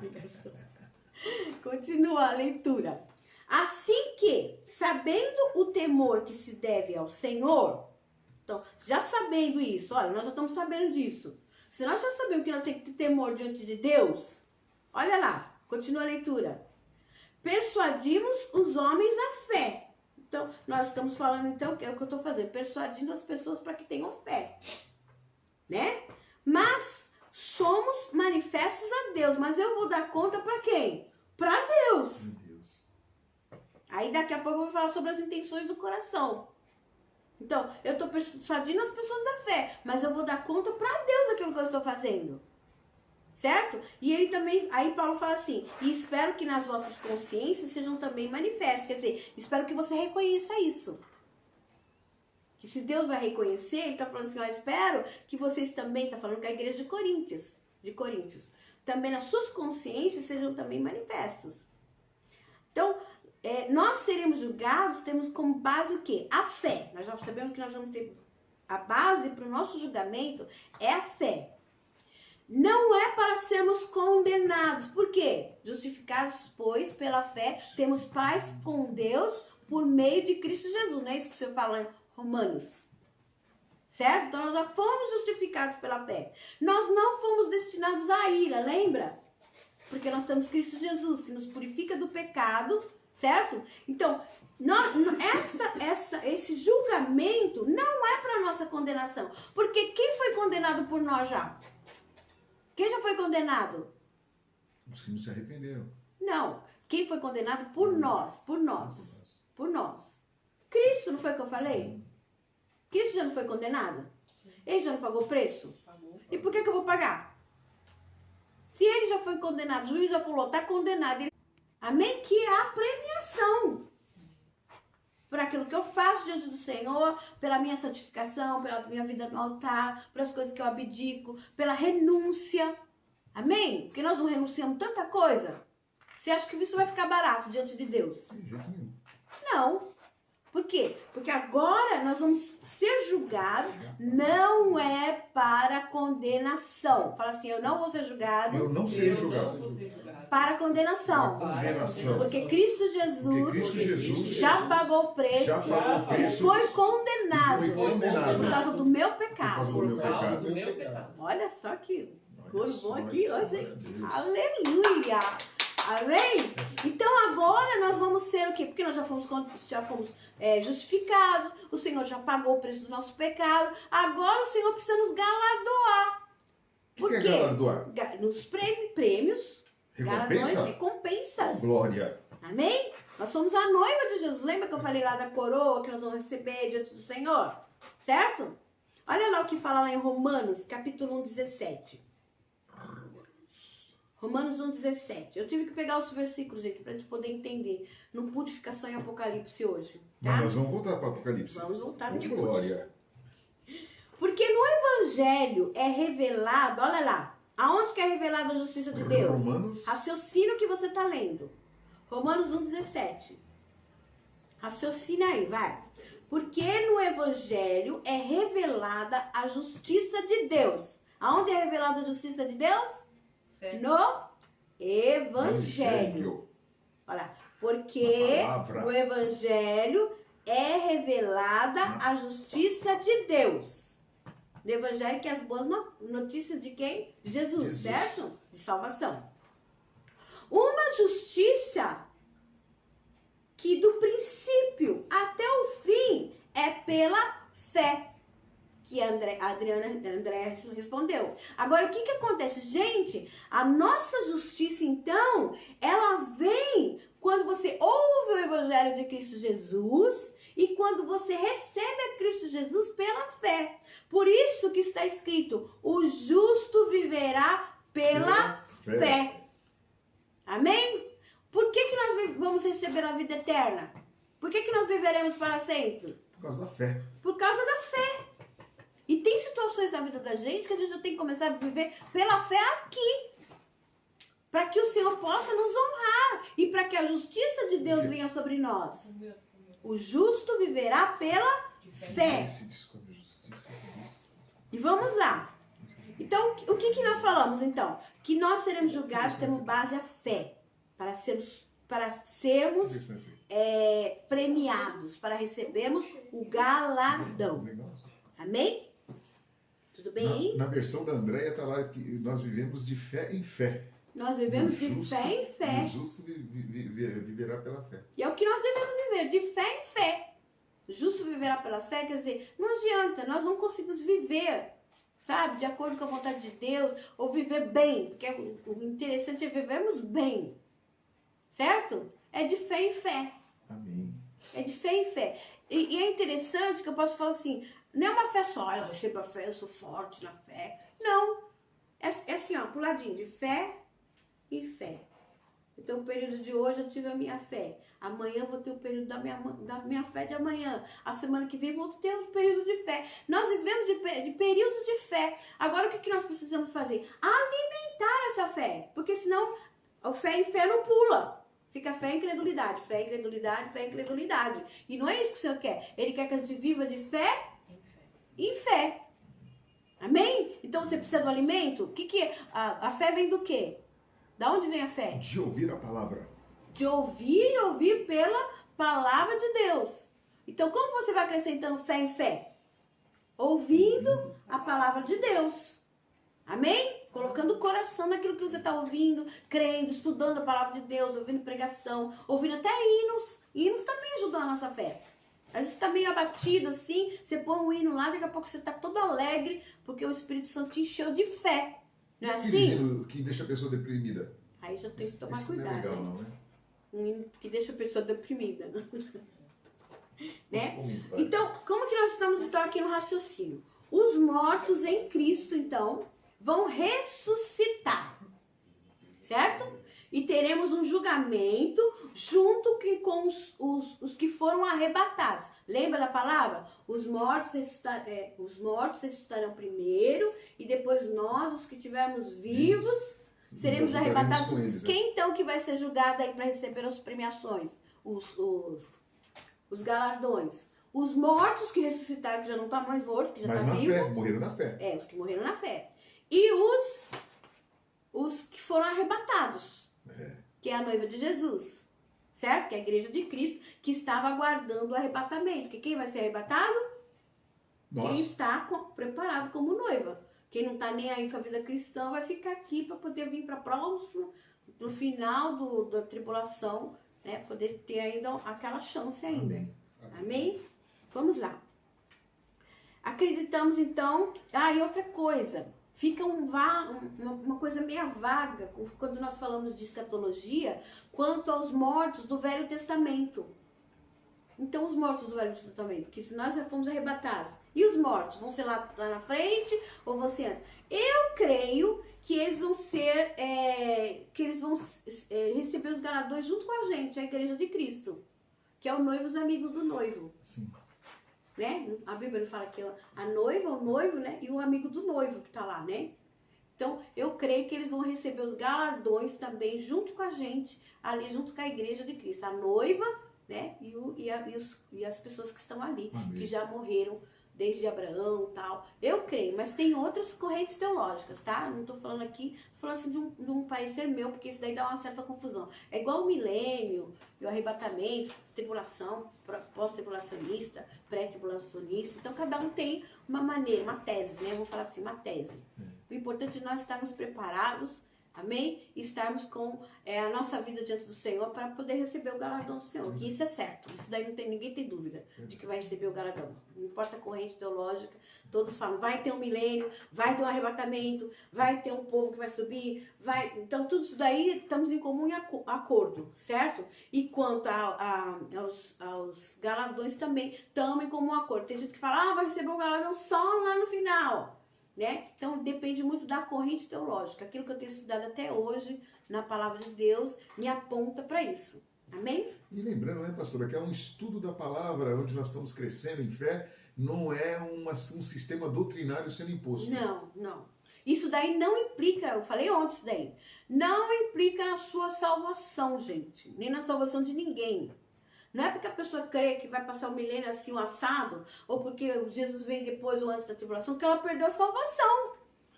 Ligação. Continua a leitura. Assim que, sabendo o temor que se deve ao Senhor, então, já sabendo isso, olha, nós já estamos sabendo disso. Se nós já sabemos que nós temos que ter temor diante de Deus, olha lá, continua a leitura. Persuadimos os homens à fé. Então, nós estamos falando, então, que é o que eu estou fazendo, persuadindo as pessoas para que tenham fé, né? Mas somos manifestos a Deus, mas eu vou dar conta para quem? Para Deus. Meu Deus. Aí daqui a pouco eu vou falar sobre as intenções do coração. Então, eu estou persuadindo as pessoas da fé, mas eu vou dar conta para Deus daquilo que eu estou fazendo. Certo? E ele também, aí Paulo fala assim, e espero que nas vossas consciências sejam também manifestas. Quer dizer, espero que você reconheça isso. Que se Deus vai reconhecer, ele está falando assim, espero que vocês também, está falando com a igreja de Coríntios, também nas suas consciências sejam também manifestos. Então, nós seremos julgados, temos como base o quê? A fé. Nós já sabemos que nós vamos ter a base para o nosso julgamento é a fé. Não é para sermos condenados. Por quê? Justificados, pois, pela fé, temos paz com Deus por meio de Cristo Jesus. Não é isso que o Senhor fala em Romanos? Certo? Então, nós já fomos justificados pela fé. Nós não fomos destinados à ira, lembra? Porque nós temos Cristo Jesus, que nos purifica do pecado, certo? Então, esse julgamento não é para nossa condenação. Porque quem foi condenado por nós já? Quem já foi condenado? Os que não se arrependeram. Não. Quem foi condenado por nós? Por nós. Por nós. Cristo, não foi o que eu falei? Sim. Cristo já não foi condenado? Sim. Ele já não pagou o preço? Pagou. E por que eu vou pagar? Se ele já foi condenado, o juiz já falou, está condenado. Amém? Que é a premiação. Por aquilo que eu faço diante do Senhor, pela minha santificação, pela minha vida no altar, pelas coisas que eu abdico, pela renúncia. Amém? Porque nós não renunciamos tanta coisa. Você acha que isso vai ficar barato diante de Deus? De jeito nenhum. Não. Por quê? Porque agora nós vamos ser julgados, não é para condenação. Fala assim, eu não vou ser julgado Eu não serei Eu julgado. não vou ser julgado. para condenação. Condenação. Porque Cristo Porque Jesus Cristo Jesus já pagou o preço já pagou o e preço. foi condenado E foi condenado. por causa do meu Por causa pecado. do meu Por causa pecado. do meu pecado. Olha só que Olha coro só, bom aqui glória hoje, a hein? Deus. Aleluia! Amém? Então agora nós vamos ser o quê? Porque nós já fomos justificados, o Senhor já pagou o preço do nosso pecado, agora o Senhor precisa nos galardoar. O que é galardoar? Nos prêmios, galardões, Recompensa? recompensas. Glória. Amém? Nós somos a noiva de Jesus. Lembra que eu falei lá da coroa que nós vamos receber diante do Senhor? Certo? Olha lá o que fala lá em Romanos, capítulo 1, 17. Romanos 1,17. Eu tive que pegar os versículos, gente, pra gente poder entender. Não pude ficar só em Apocalipse hoje, tá? Mas nós vamos voltar para Apocalipse. Vamos voltar Oh, depois. glória. Porque no Evangelho é revelado, olha lá, aonde que é revelada a justiça de Deus? Romanos. Raciocínio que você está lendo. Romanos 1,17. Raciocina aí, vai. Porque no Evangelho é revelada a justiça de Deus. Aonde é revelada a justiça de Deus? Fé. No Evangelho. Olha, porque Uma palavra. no Evangelho é revelada a justiça de Deus. No Evangelho que é as boas notícias de quem? De Jesus, certo? De salvação. Uma justiça que do princípio até o fim é pela fé. Que a André respondeu. Agora, o que acontece? Gente, a nossa justiça, então, ela vem quando você ouve o Evangelho de Cristo Jesus e quando você recebe a Cristo Jesus pela fé. Por isso que está escrito, o justo viverá pela fé. Amém? Por que nós vamos receber a vida eterna? Por que nós viveremos para sempre? Por causa da fé. Por causa da fé. E tem situações na vida da gente que a gente já tem que começar a viver pela fé aqui. Para que o Senhor possa nos honrar. E para que a justiça de Deus venha sobre nós. O justo viverá pela fé. E vamos lá. Então, o que nós falamos então? Que nós seremos julgados tendo base a fé. Para sermos premiados. Para recebermos o galardão. Amém? Tudo bem aí? Na versão da Andréia está lá que nós vivemos de fé em fé. Nós vivemos de fé em fé. O justo viverá pela fé. E é o que nós devemos viver, de fé em fé. O justo viverá pela fé, quer dizer, não adianta, nós não conseguimos viver, sabe, de acordo com a vontade de Deus, ou viver bem, porque o interessante é vivermos bem, certo? É de fé em fé. Amém. É de fé em fé. E é interessante que eu posso falar assim, não é uma fé só, eu recebo a fé, eu sou forte na fé. Não. É assim, ó, puladinho, de fé em fé. Então, o período de hoje eu tive a minha fé. Amanhã eu vou ter o período da minha fé de amanhã. A semana que vem vou ter um período de fé. Nós vivemos de períodos de fé. Agora, o que nós precisamos fazer? Alimentar essa fé. Porque senão, a fé em fé não pula. Fica fé e incredulidade. Fé, incredulidade, fé, incredulidade. E não é isso que o Senhor quer. Ele quer que a gente viva de fé em fé. Amém? Então, você precisa do alimento? O que é? A fé vem do quê? Da onde vem a fé? De ouvir a palavra. De ouvir e ouvir pela palavra de Deus. Então, como você vai acrescentando fé em fé? Ouvindo a palavra de Deus. Amém? Colocando o coração naquilo que você está ouvindo, crendo, estudando a palavra de Deus, ouvindo pregação, ouvindo até hinos. Hinos também ajudam a nossa fé. Às vezes você está meio abatido assim, você põe um hino lá, daqui a pouco você está todo alegre, porque o Espírito Santo te encheu de fé. Não é assim? Que deixa a pessoa deprimida. Aí já tem que tomar Isso cuidado. não é legal, não, né? Um hino que deixa a pessoa deprimida. Né? Comentário. Então, como que nós estamos então aqui no raciocínio? Os mortos em Cristo, então, vão ressuscitar. Certo? E teremos um julgamento junto com os que foram arrebatados. Lembra da palavra? Os mortos ressuscitarão primeiro e depois nós, os que estivermos vivos, seremos arrebatados. Com eles, Quem então que vai ser julgado aí para receber as premiações? Os galardões. Os mortos que ressuscitaram, que já não estão mais mortos, que já Mas estão na vivos. fé, morreram na fé. É, os que morreram na fé. E os que foram arrebatados. Que é a noiva de Jesus. Certo? Que é a igreja de Cristo, que estava aguardando o arrebatamento. Que quem vai ser arrebatado? Nós. Quem está preparado como noiva. Quem não está nem aí com a vida cristã vai ficar aqui para poder vir para próximo, no final da tribulação, né? Poder ter ainda aquela chance ainda. Amém. Amém? Vamos lá. Acreditamos então. E outra coisa. Fica uma coisa meio vaga quando nós falamos de escatologia quanto aos mortos do Velho Testamento. Então, os mortos do Velho Testamento, que se nós já fomos arrebatados, e os mortos vão ser lá na frente ou vão ser antes? Eu creio que eles vão ser, receber os galardões junto com a gente, a igreja de Cristo, que é o noivo e os amigos do noivo. Sim. Né? A Bíblia fala que a noiva, o noivo, né? E o amigo do noivo que tá lá, né? Então, eu creio que eles vão receber os galardões também junto com a gente, ali junto com a igreja de Cristo. A noiva, né? E as pessoas que estão ali, Amém. que já morreram desde Abraão e tal. Eu creio, mas tem outras correntes teológicas, tá? Não tô falando aqui, tô falando assim de um parecer meu, porque isso daí dá uma certa confusão. É igual o milênio, e o arrebatamento, tribulação, pós-tribulacionista, pré-tribulacionista. Então, cada um tem uma maneira, uma tese, né? Vamos falar assim, uma tese. O importante é nós estarmos preparados, amém? E estarmos com a nossa vida diante do Senhor para poder receber o galardão do Senhor. Que isso é certo. Isso daí ninguém tem dúvida de que vai receber o galardão. Não importa a corrente teológica, todos falam, vai ter um milênio, vai ter um arrebatamento, vai ter um povo que vai subir, vai. Então, tudo isso daí estamos em comum acordo, certo? E quanto aos galardões também, estamos em comum acordo. Tem gente que fala, vai receber o galardão só lá no final. Né? Então depende muito da corrente teológica. Aquilo que eu tenho estudado até hoje na palavra de Deus me aponta para isso. Amém? E lembrando, né, pastora, que é um estudo da palavra onde nós estamos crescendo em fé, não é um sistema doutrinário sendo imposto. Não. Isso daí não implica, eu falei ontem isso daí, não implica na sua salvação, gente, nem na salvação de ninguém. Não é porque a pessoa crê que vai passar o milênio assim, um assado, ou porque Jesus vem depois ou antes da tribulação, que ela perdeu a salvação.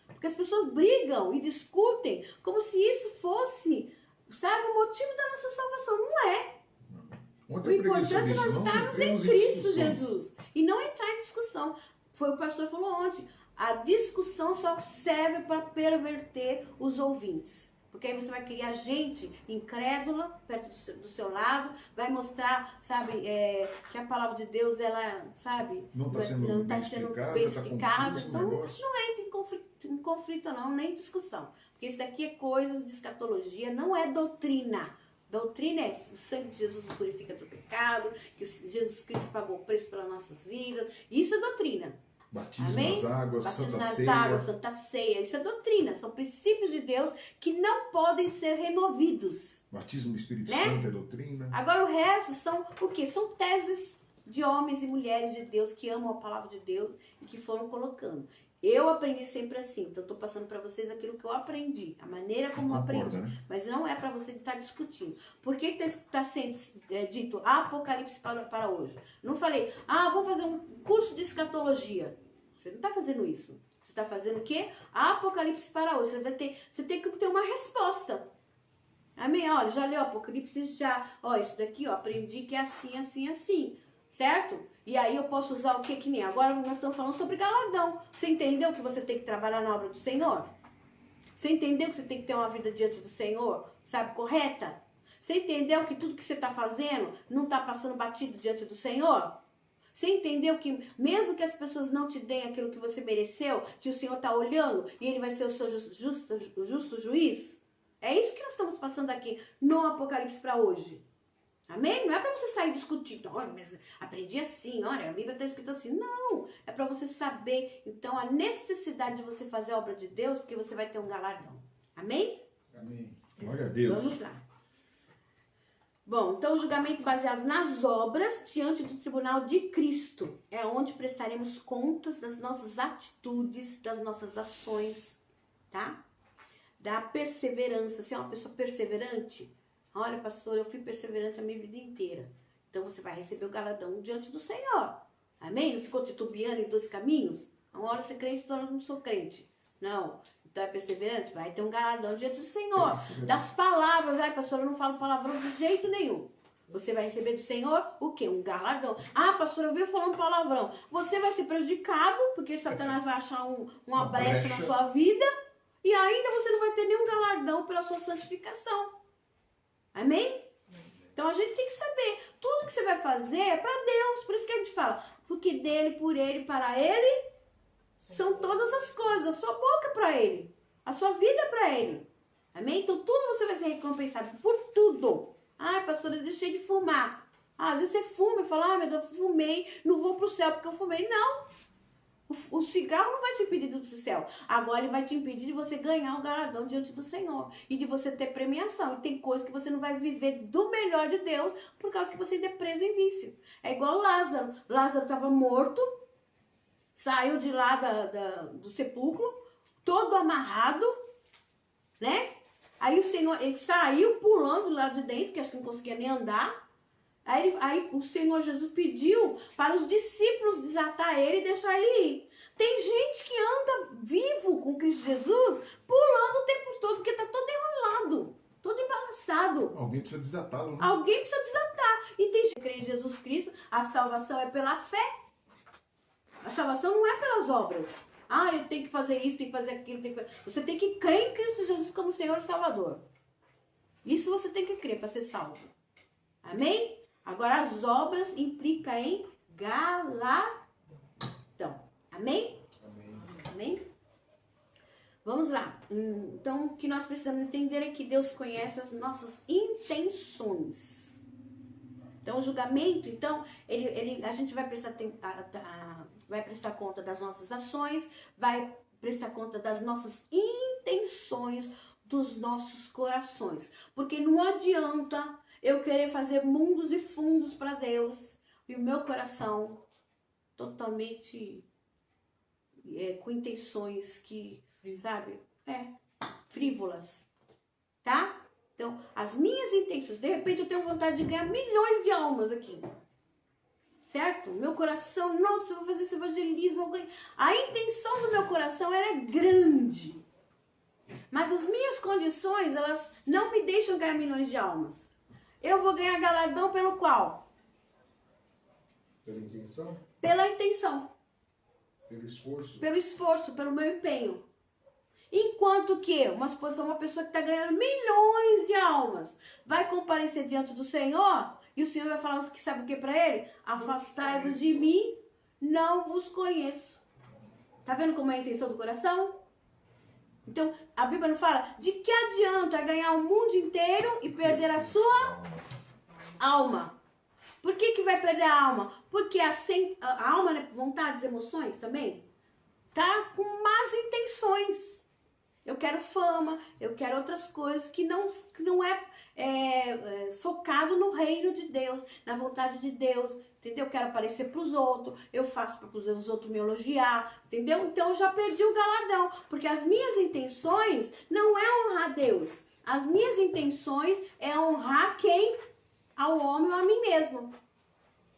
Porque as pessoas brigam e discutem como se isso fosse, sabe, o motivo da nossa salvação. Não é. Ontem O eu preguei sobre importante é nós isso, não estarmos em entremos em Cristo discussões. Jesus. E não entrar em discussão. Foi o pastor que falou ontem. A discussão só serve para perverter os ouvintes. Porque aí você vai criar gente incrédula perto do seu lado, vai mostrar, sabe, que a palavra de Deus, ela, sabe, Não está sendo bem explicada. Tá então, não entra em conflito não, nem em discussão. Porque isso daqui é coisas de escatologia, não é doutrina. Doutrina é o sangue de Jesus nos purifica do pecado, que Jesus Cristo pagou o preço pelas nossas vidas. Isso é doutrina. Batismo Amém? nas águas, Batismo Santa nas Ceia. águas, Santa Ceia. Isso é doutrina. São princípios de Deus que não podem ser removidos. Batismo do Espírito Né? Santo é doutrina. Agora o resto são o quê? São teses de homens e mulheres de Deus que amam a palavra de Deus e que foram colocando. Eu aprendi sempre assim, então estou passando para vocês aquilo que eu aprendi, a maneira como eu aprendi. Né? Mas não é para você estar discutindo. Por que está sendo dito Apocalipse para hoje? Não falei, vamos fazer um curso de escatologia. Você não está fazendo isso. Você está fazendo o quê? Apocalipse para hoje. Você tem que ter uma resposta. Amém? Olha, já leu Apocalipse? Já. Ó, isso daqui, ó, aprendi que é assim, assim, assim. Certo? E aí eu posso usar o que nem? Agora nós estamos falando sobre galardão. Você entendeu que você tem que trabalhar na obra do Senhor? Você entendeu que você tem que ter uma vida diante do Senhor, sabe, correta? Você entendeu que tudo que você está fazendo não está passando batido diante do Senhor? Você entendeu que mesmo que as pessoas não te deem aquilo que você mereceu, que o Senhor está olhando e Ele vai ser o seu justo juiz? É isso que nós estamos passando aqui no Apocalipse para hoje. Amém? Não é para você sair discutindo, olha, mas aprendi assim, olha, a Bíblia está escrita assim. Não, é para você saber, então, a necessidade de você fazer a obra de Deus, porque você vai ter um galardão. Amém? Amém. Glória a Deus. Vamos lá. Bom, então o julgamento baseado nas obras diante do tribunal de Cristo é onde prestaremos contas das nossas atitudes, das nossas ações, tá? Da perseverança. Você é uma pessoa perseverante? Olha, pastor, eu fui perseverante a minha vida inteira. Então você vai receber o galardão diante do Senhor. Amém? Não ficou titubeando em dois caminhos? Uma hora você é crente, outra hora não sou crente. Não. Então é perseverante? Vai ter um galardão diante do Senhor. Das palavras. Ai, pastor, eu não falo palavrão de jeito nenhum. Você vai receber do Senhor o quê? Um galardão. Pastor, eu vi falando palavrão. Você vai ser prejudicado, porque Satanás vai achar uma brecha na sua vida. E ainda você não vai ter nenhum galardão pela sua santificação. Amém? Então a gente tem que saber, tudo que você vai fazer é para Deus. Por isso que a gente fala, porque dele, por ele, para ele, são todas as coisas. A sua boca é para ele, a sua vida é para ele. Amém? Então tudo você vai ser recompensado por tudo. Pastora, eu deixei de fumar. Às vezes você fuma e fala, meu Deus, eu fumei, não vou pro céu porque eu fumei. Não. O cigarro não vai te impedir do céu. Agora ele vai te impedir de você ganhar o galardão diante do Senhor. E de você ter premiação. E tem coisas que você não vai viver do melhor de Deus por causa que você ainda é preso em vício. É igual Lázaro. Lázaro estava morto. Saiu de lá do sepulcro. Todo amarrado. Né? Aí o Senhor, ele saiu pulando lá de dentro, que acho que não conseguia nem andar. Aí o Senhor Jesus pediu para os discípulos desatar ele e deixar ele ir. Tem gente que anda vivo com Cristo Jesus, pulando o tempo todo, porque está todo enrolado, todo embaraçado. Alguém precisa desatá-lo, né? Alguém precisa desatar. E tem gente que crê em Jesus Cristo, a salvação é pela fé. A salvação não é pelas obras. Ah, eu tenho que fazer isso, tenho que fazer aquilo, tenho que fazer... Você tem que crer em Cristo Jesus como Senhor e Salvador. Isso você tem que crer para ser salvo. Amém? Agora, as obras implicam em galardão. Amém? Amém. Amém? Vamos lá. Então, o que nós precisamos entender é que Deus conhece as nossas intenções. Então, o julgamento, então, a gente vai prestar conta das nossas ações, vai prestar conta das nossas intenções, dos nossos corações. Porque não adianta eu querer fazer mundos e fundos para Deus e o meu coração totalmente com intenções que, sabe, frívolas, tá? Então, as minhas intenções, de repente eu tenho vontade de ganhar milhões de almas aqui, certo? Meu coração, nossa, eu vou fazer esse evangelismo, a intenção do meu coração, ela é grande, mas as minhas condições, elas não me deixam ganhar milhões de almas. Eu vou ganhar galardão pelo qual? Pela intenção? Pela intenção. Pelo esforço? Pelo esforço, pelo meu empenho. Enquanto que uma pessoa que está ganhando milhões de almas vai comparecer diante do Senhor e o Senhor vai falar, sabe o que para ele? Afastai-vos de mim, não vos conheço. Tá vendo como é a intenção do coração? Então, a Bíblia não fala de que adianta ganhar o mundo inteiro e perder a sua alma. Por que vai perder a alma? Porque a alma, né, vontades, emoções também, tá com más intenções. Eu quero fama, eu quero outras coisas que não é focado no reino de Deus, na vontade de Deus, entendeu? Eu quero aparecer para os outros, eu faço para os outros me elogiar, entendeu? Então eu já perdi o galardão, porque as minhas intenções não é honrar Deus. As minhas intenções é honrar quem? Ao homem ou a mim mesmo.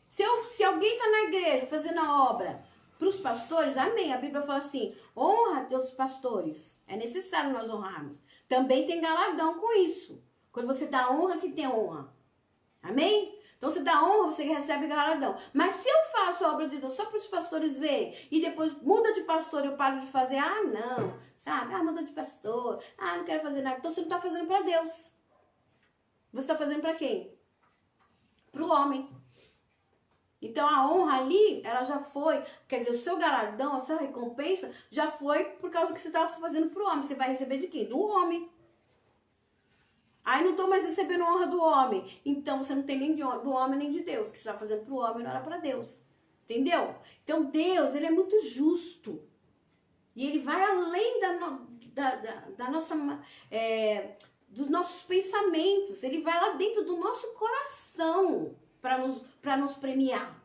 Se alguém está na igreja fazendo a obra para os pastores, amém. A Bíblia fala assim, honra teus pastores. É necessário nós honrarmos. Também tem galardão com isso. Quando você dá honra, que tem honra. Amém? Então você dá honra, você recebe galardão. Mas se eu faço a obra de Deus só para os pastores verem e depois muda de pastor e eu paro de fazer, não, sabe? Muda de pastor, não quero fazer nada. Então você não está fazendo para Deus. Você está fazendo para quem? Para o homem. Então a honra ali, ela já foi, quer dizer, o seu galardão, a sua recompensa já foi por causa que você estava fazendo para o homem. Você vai receber de quem? Do homem. Aí não estou mais recebendo honra do homem. Então você não tem nem do homem nem de Deus. O que você está fazendo para o homem não era para Deus. Entendeu? Então Deus, ele é muito justo. E ele vai além da nossa... dos nossos pensamentos. Ele vai lá dentro do nosso coração para nos premiar,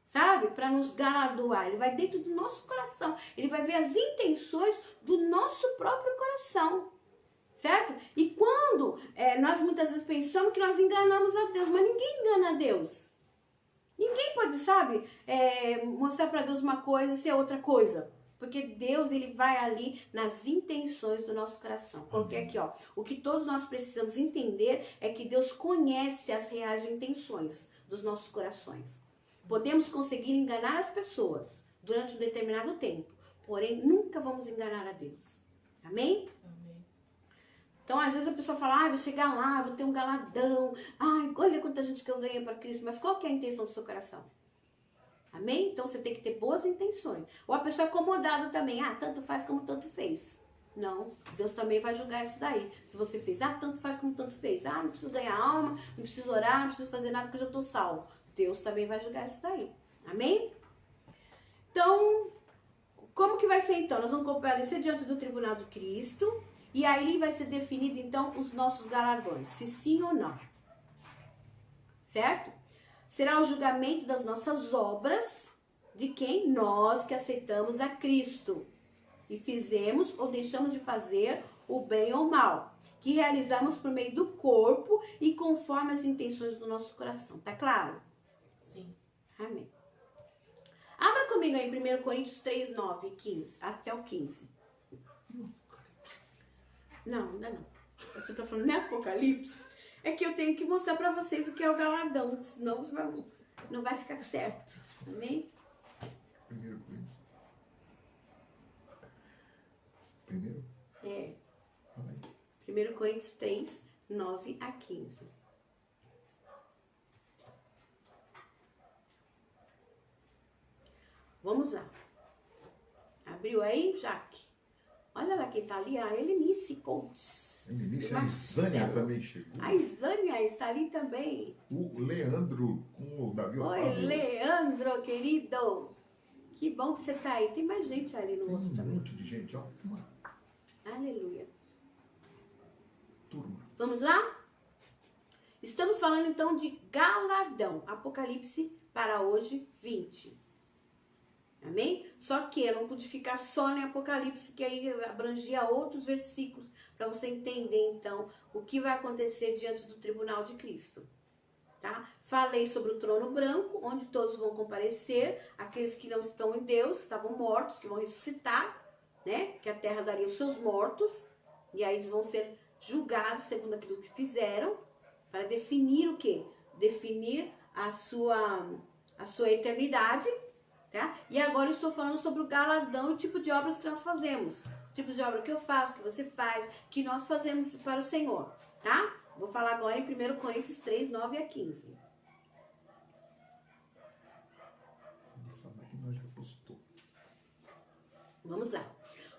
sabe? Para nos galardoar. Ele vai dentro do nosso coração. Ele vai ver as intenções do nosso próprio coração, certo? E quando nós muitas vezes pensamos que nós enganamos a Deus, mas ninguém engana a Deus. Ninguém pode, sabe, mostrar para Deus uma coisa e ser outra coisa. Porque Deus, ele vai ali nas intenções do nosso coração. Coloquei aqui, ó. O que todos nós precisamos entender é que Deus conhece as reais intenções dos nossos corações. Podemos conseguir enganar as pessoas durante um determinado tempo. Porém, nunca vamos enganar a Deus. Amém? Amém. Então, às vezes a pessoa fala, vou chegar lá, vou ter um galardão. Olha quanta gente que eu ganhei para Cristo. Mas qual que é a intenção do seu coração? Amém? Então você tem que ter boas intenções. Ou a pessoa é acomodada também. Tanto faz como tanto fez. Não, Deus também vai julgar isso daí. Se você fez, tanto faz como tanto fez. Não preciso ganhar alma, não preciso orar, não preciso fazer nada porque eu já estou salvo. Deus também vai julgar isso daí. Amém? Então, Como que vai ser então? Nós vamos comparecer diante do tribunal de Cristo e aí vai ser definido então os nossos galardões, se sim ou não. Certo? Será o julgamento das nossas obras de quem? Nós que aceitamos a Cristo e fizemos ou deixamos de fazer o bem ou o mal, que realizamos por meio do corpo e conforme as intenções do nosso coração. Tá claro? Sim. Amém. Abra comigo aí em 1 Coríntios 3, 9 e 15, até o 15. Não, ainda não. Você tá falando, não é Apocalipse? É que eu tenho que mostrar pra vocês o que é o galardão, senão não vai ficar certo. Amém? Primeiro Coríntios. Primeiro? É. Fala aí. 1 Coríntios 3, 9 a 15. Vamos lá. Abriu aí, Jaque? Olha lá quem tá ali, a Helenice Coates. Helenice, a Isânia também chegou. A Isânia está ali também. O Leandro com o Davi Oi, Otávio. Leandro, querido. Que bom que você tá aí. Tem mais gente ali no Tem outro um também. monte de gente, ó. Uma Aleluia. turma. Vamos lá? Estamos falando então de galardão. Apocalipse para hoje 20. Amém? Só que eu não pude ficar só em Apocalipse, porque aí abrangia outros versículos para você entender então o que vai acontecer diante do tribunal de Cristo. Tá? Falei sobre o trono branco, onde todos vão comparecer, aqueles que não estão em Deus, estavam mortos, que vão ressuscitar, né? Que a terra daria os seus mortos, e aí eles vão ser julgados segundo aquilo que fizeram, para definir o quê? Definir a sua eternidade, tá? E agora eu estou falando sobre o galardão e o tipo de obras que nós fazemos. Tipos de obra que eu faço, que você faz, que nós fazemos para o Senhor, tá? Vou falar agora em 1 Coríntios 3, 9 a 15. Vou falar que nós já postou. Vamos lá.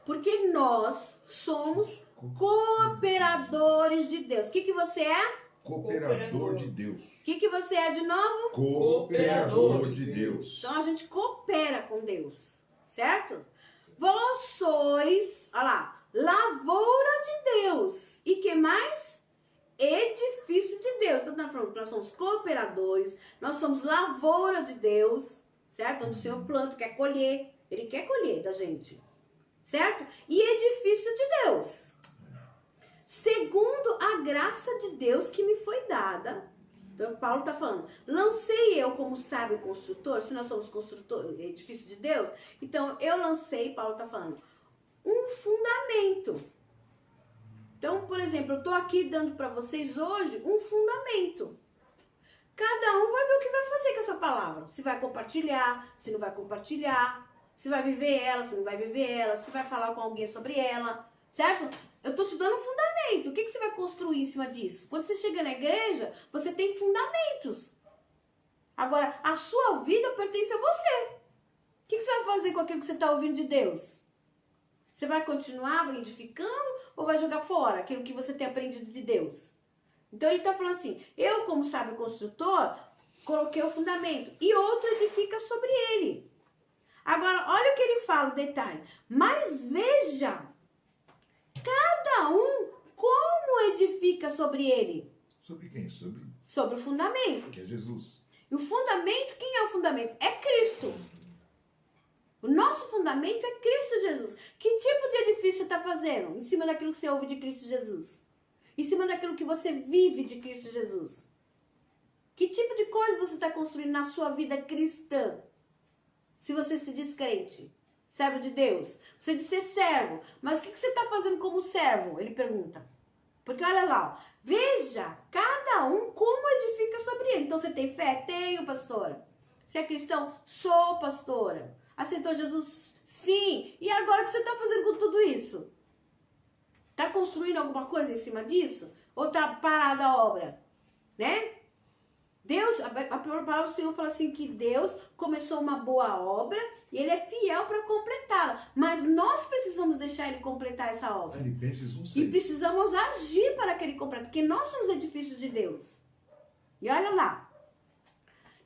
Porque nós somos cooperadores de Deus. O que você é? Cooperador de Deus. O que você é de novo? Cooperador de Deus. Então a gente coopera com Deus, certo? Vós sois, olha lá, lavoura de Deus. E que mais? Edifício de Deus. Então nós falamos que nós somos cooperadores, nós somos lavoura de Deus, certo? Onde o Senhor planta, quer colher, Ele quer colher da gente, certo? E edifício de Deus. Segundo a graça de Deus que me foi dada. Então Paulo está falando, lancei eu como sábio construtor, se nós somos construtor, edifício de Deus, então eu lancei, Paulo está falando, um fundamento. Então, por exemplo, eu estou aqui dando para vocês hoje um fundamento. Cada um vai ver o que vai fazer com essa palavra. Se vai compartilhar, se não vai compartilhar, se vai viver ela, se não vai viver ela, se vai falar com alguém sobre ela, certo? Eu estou te dando um fundamento. O que você vai construir em cima disso? Quando você chega na igreja, você tem fundamentos. Agora, a sua vida pertence a você. O que você vai fazer com aquilo que você está ouvindo de Deus? Você vai continuar edificando ou vai jogar fora aquilo que você tem aprendido de Deus? Então ele está falando assim, eu como sábio construtor, coloquei o fundamento e outro edifica sobre ele. Agora, olha o que ele fala, o detalhe. Mas veja, cada um como edifica sobre ele. Sobre quem? Sobre o fundamento. Que é Jesus. E o fundamento, quem é o fundamento? É Cristo. O nosso fundamento é Cristo Jesus. Que tipo de edifício você está fazendo? Em cima daquilo que você ouve de Cristo Jesus. Em cima daquilo que você vive de Cristo Jesus. Que tipo de coisa você está construindo na sua vida cristã? Se você se diz crente, servo de Deus. Você diz ser servo. Mas o que você está fazendo como servo? Ele pergunta. Porque olha lá, ó, veja, cada um como edifica sobre ele. Então você tem fé? Tenho, pastora. Você é cristão? Sou, pastora. Aceitou Jesus? Sim. E agora o que você está fazendo com tudo isso? Está construindo alguma coisa em cima disso? Ou está parada a obra? Né? Deus, a palavra do Senhor fala assim que Deus começou uma boa obra e Ele é fiel para completá-la. Mas nós precisamos deixar Ele completar essa obra. Filipenses 1:6. E precisamos agir para que Ele complete. Porque nós somos edifícios de Deus. E olha lá.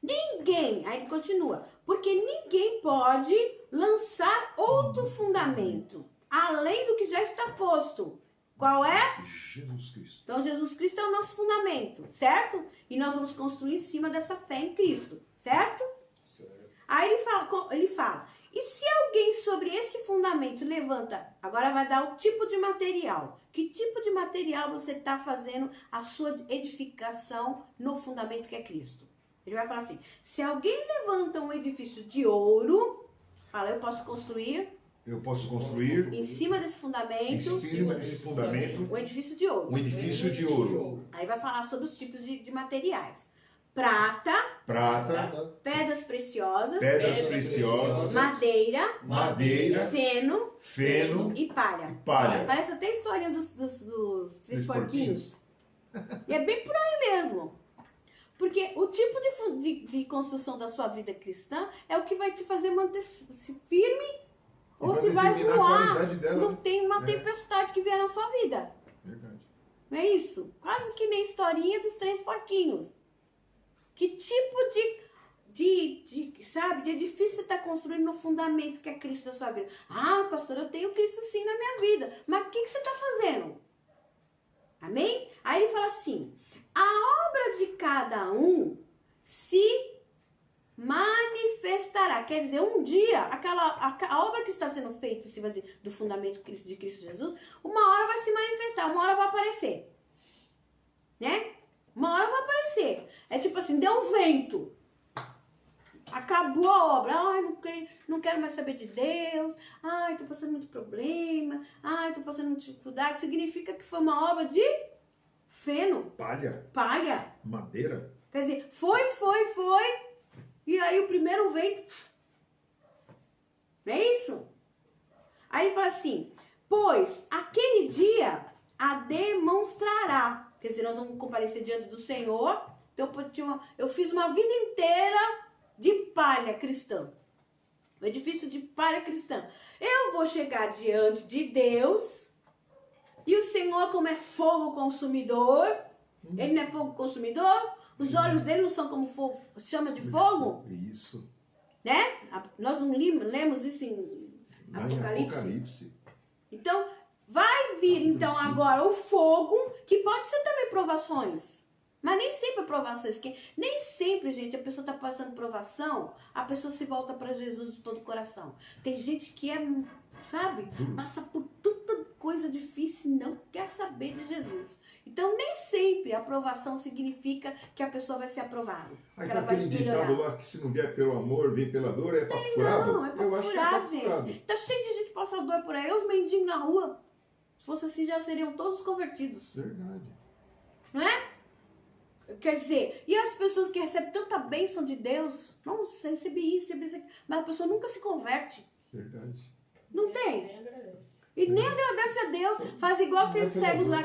Ninguém, aí ele continua, porque ninguém pode lançar outro fundamento, além do que já está posto. Qual é? Jesus Cristo. Então, Jesus Cristo é o nosso fundamento, certo? E nós vamos construir em cima dessa fé em Cristo, certo? Aí ele fala, e se alguém sobre este fundamento levanta, agora vai dar o tipo de material. Que tipo de material você está fazendo a sua edificação no fundamento que é Cristo? Ele vai falar assim, se alguém levanta um edifício de ouro, fala, eu posso construir em cima desse fundamento, um edifício de ouro. Um edifício de ouro. Aí vai falar sobre os tipos de materiais. Prata, pedras preciosas, madeira, feno e palha. Parece até a historinha dos três porquinhos. E é bem por aí mesmo. Porque o tipo de construção da sua vida cristã é o que vai te fazer manter-se firme ou se vai voar. Não tem uma tempestade que vier na sua vida. Verdade. Não é isso? Quase que nem a historinha dos três porquinhos. Que tipo de edifício você está construindo no fundamento que é Cristo da sua vida? Ah, pastor, eu tenho Cristo sim na minha vida. Mas o que você está fazendo? Amém? Aí ele fala assim, a obra de cada um se manifestará. Quer dizer, um dia, a obra que está sendo feita em cima do fundamento de Cristo Jesus, uma hora vai se manifestar, uma hora vai aparecer. Né? Uma hora vai aparecer. É tipo assim, deu um vento. Acabou a obra. Ai, não quero mais saber de Deus. Ai, tô passando muito problema. Ai, tô passando muita dificuldade. Significa que foi uma obra de feno. Palha. Madeira. Quer dizer, foi. E aí o primeiro vento. Não é isso? Aí ele fala assim, pois aquele dia a demonstrará. Quer dizer, nós vamos comparecer diante do Senhor. Então, eu fiz uma vida inteira de palha cristã. Um edifício de palha cristã. Eu vou chegar diante de Deus. E o Senhor, como é fogo consumidor, ele não é fogo consumidor? Os olhos dele não são como chama de fogo? Isso. Né? Nós não lemos isso em Apocalipse. Então, vai vir então agora o fogo, que pode ser também provações. Mas nem sempre provações. Nem sempre, gente, a pessoa está passando provação, a pessoa se volta para Jesus de todo o coração. Tem gente que passa por tanta coisa difícil e não quer saber de Jesus. Então, nem sempre a aprovação significa que a pessoa vai ser aprovada. Aí tá aquele ditado lá que se não vier pelo amor, vem pela dor, é papo furado? Não, é papo Eu furado, acho que é papo gente. furado. Tá cheio de gente passando dor por aí, os mendigos na rua. Se fosse assim, já seriam todos convertidos. Verdade. Não é? Quer dizer, e as pessoas que recebem tanta bênção de Deus, nossa, recebi isso, mas a pessoa nunca se converte. Verdade. Não tem? Nem agradece. E nem agradece a Deus. Faz igual aqueles cegos lá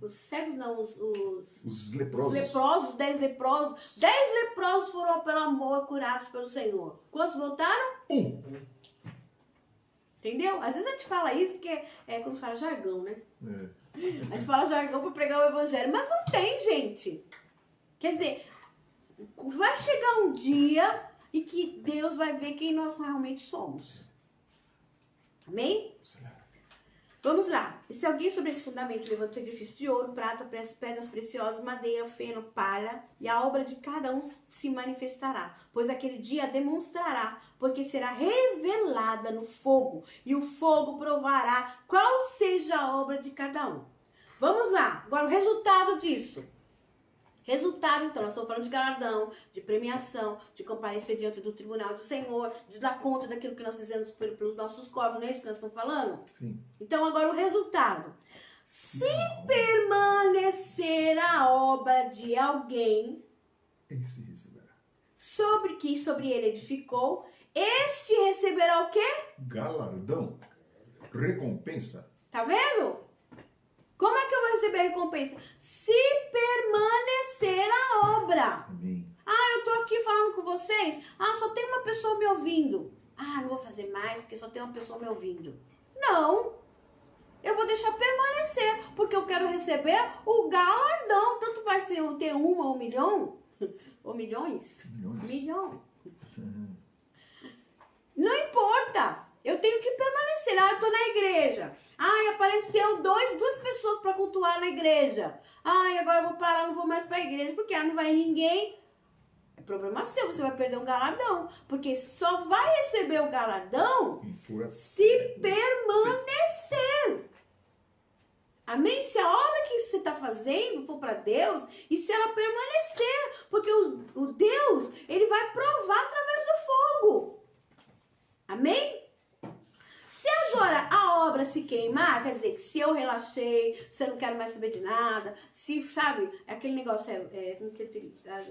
os cegos não, Os leprosos. Os leprosos, 10 leprosos. 10 leprosos foram pelo amor curados pelo Senhor. Quantos voltaram? 1. Entendeu? Às vezes a gente fala isso porque é como fala jargão, né? É. A gente fala jargão para pregar o evangelho, mas não tem, gente. Quer dizer, vai chegar um dia e que Deus vai ver quem nós realmente somos. Amém? Vamos lá. E se alguém sobre esse fundamento levanta um edifício de ouro, prata, pedras preciosas, madeira, feno, palha, e a obra de cada um se manifestará, pois aquele dia demonstrará, porque será revelada no fogo, e o fogo provará qual seja a obra de cada um. Vamos lá. Agora, o resultado disso. Resultado, então, nós estamos falando de galardão, de premiação, de comparecer diante do tribunal do Senhor, de dar conta daquilo que nós fizemos pelos nossos corpos, não é isso que nós estamos falando? Sim. Então, agora o resultado. Se permanecer a obra de alguém Esse receberá. sobre ele edificou, este receberá o quê? Galardão. Recompensa. Tá vendo? Como é que eu vou receber a recompensa? Se permanecer a obra. Amém. Ah, eu tô aqui falando com vocês. Ah, só tem uma pessoa me ouvindo. Ah, não vou fazer mais porque só tem uma pessoa me ouvindo. Não. Eu vou deixar permanecer, porque eu quero receber o galardão. Tanto vai ser eu ter uma ou 1 milhão, ou milhões? Milhões. Milhão. Não importa. Eu tenho que permanecer. Ah, eu tô na igreja. Ai, apareceu duas pessoas para cultuar na igreja. Ai, agora eu vou parar, não vou mais para a igreja, porque não vai ninguém. É problema seu, você vai perder um galardão. Porque só vai receber o galardão se permanecer. Amém? Se a obra que você está fazendo for para Deus e se ela permanecer. Porque o Deus, ele vai provar através do fogo. Amém? Se agora a obra se queimar, quer dizer que se eu relaxei, se eu não quero mais saber de nada, se, sabe, aquele negócio,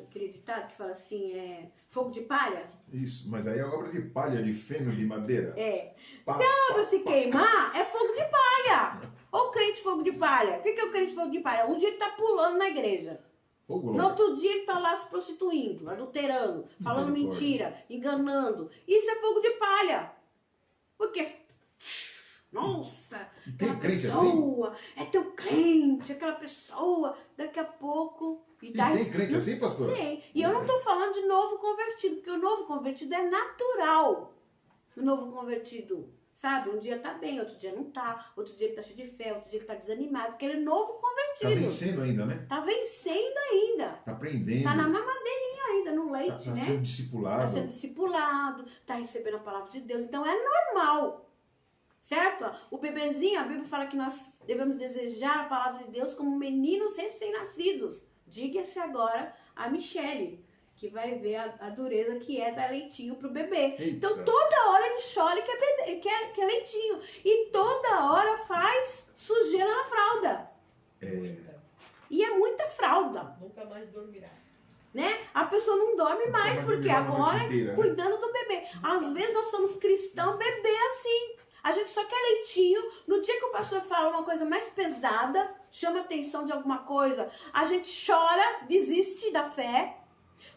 aquele ditado que fala assim, fogo de palha? Isso, mas aí é obra de palha, de feno, de madeira. Se a obra se queimar, é fogo de palha. Ou crente fogo de palha. O que é o crente fogo de palha? Um dia ele tá pulando na igreja. No outro dia ele tá lá se prostituindo, adulterando, falando mentira, enganando. Isso é fogo de palha. Porque... Nossa, aquela pessoa, assim? É teu crente, aquela pessoa, daqui a pouco... E tem crente assim, pastor? Tem. E eu não tô falando de novo convertido, porque o novo convertido é natural. O novo convertido, sabe? Um dia tá bem, outro dia não tá, outro dia ele tá cheio de fé, outro dia ele tá desanimado, porque ele é novo convertido. Tá vencendo ainda, né? Tá vencendo ainda. Tá aprendendo. Tá na mamadeirinha ainda, no leite, tá né? Sendo discipulado. Tá sendo discipulado, tá recebendo a palavra de Deus, então é normal. Certo? O bebezinho, a Bíblia fala que nós devemos desejar a palavra de Deus como meninos recém-nascidos. Diga-se agora a Michele, que vai ver a dureza que é dar leitinho pro bebê. Eita. Então toda hora ele chora que é, bebê, que é leitinho. E toda hora faz sujeira na fralda. E é muita fralda. Nunca mais dormirá. Né? A pessoa não dorme mais, porque agora é cuidando do bebê. Às vezes nós somos cristãos, bebê assim. A gente só quer leitinho. No dia que o pastor fala uma coisa mais pesada, chama atenção de alguma coisa, a gente chora, desiste da fé,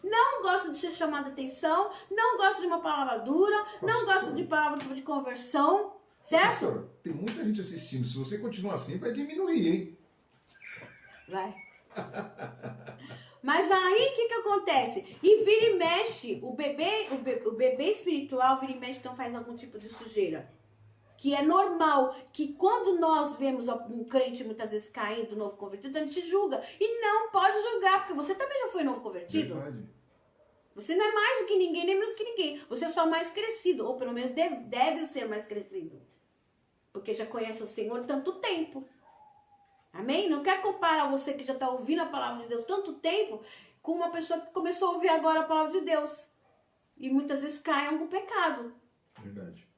não gosta de ser chamado a atenção, não gosta de uma palavra dura, não gosta de palavra de conversão, certo? Pastor, tem muita gente assistindo. Se você continuar assim, vai diminuir, hein? Vai. Mas aí o que acontece? E vira e mexe, o bebê espiritual vira e mexe, então faz algum tipo de sujeira. Que é normal, que quando nós vemos um crente muitas vezes caindo, novo convertido, a gente julga. E não pode julgar, porque você também já foi novo convertido. Verdade. Você não é mais do que ninguém, nem menos que ninguém. Você é só mais crescido, ou pelo menos deve ser mais crescido. Porque já conhece o Senhor há tanto tempo. Amém? Não quer comparar você que já está ouvindo a palavra de Deus tanto tempo com uma pessoa que começou a ouvir agora a palavra de Deus. E muitas vezes cai em algum pecado. Verdade.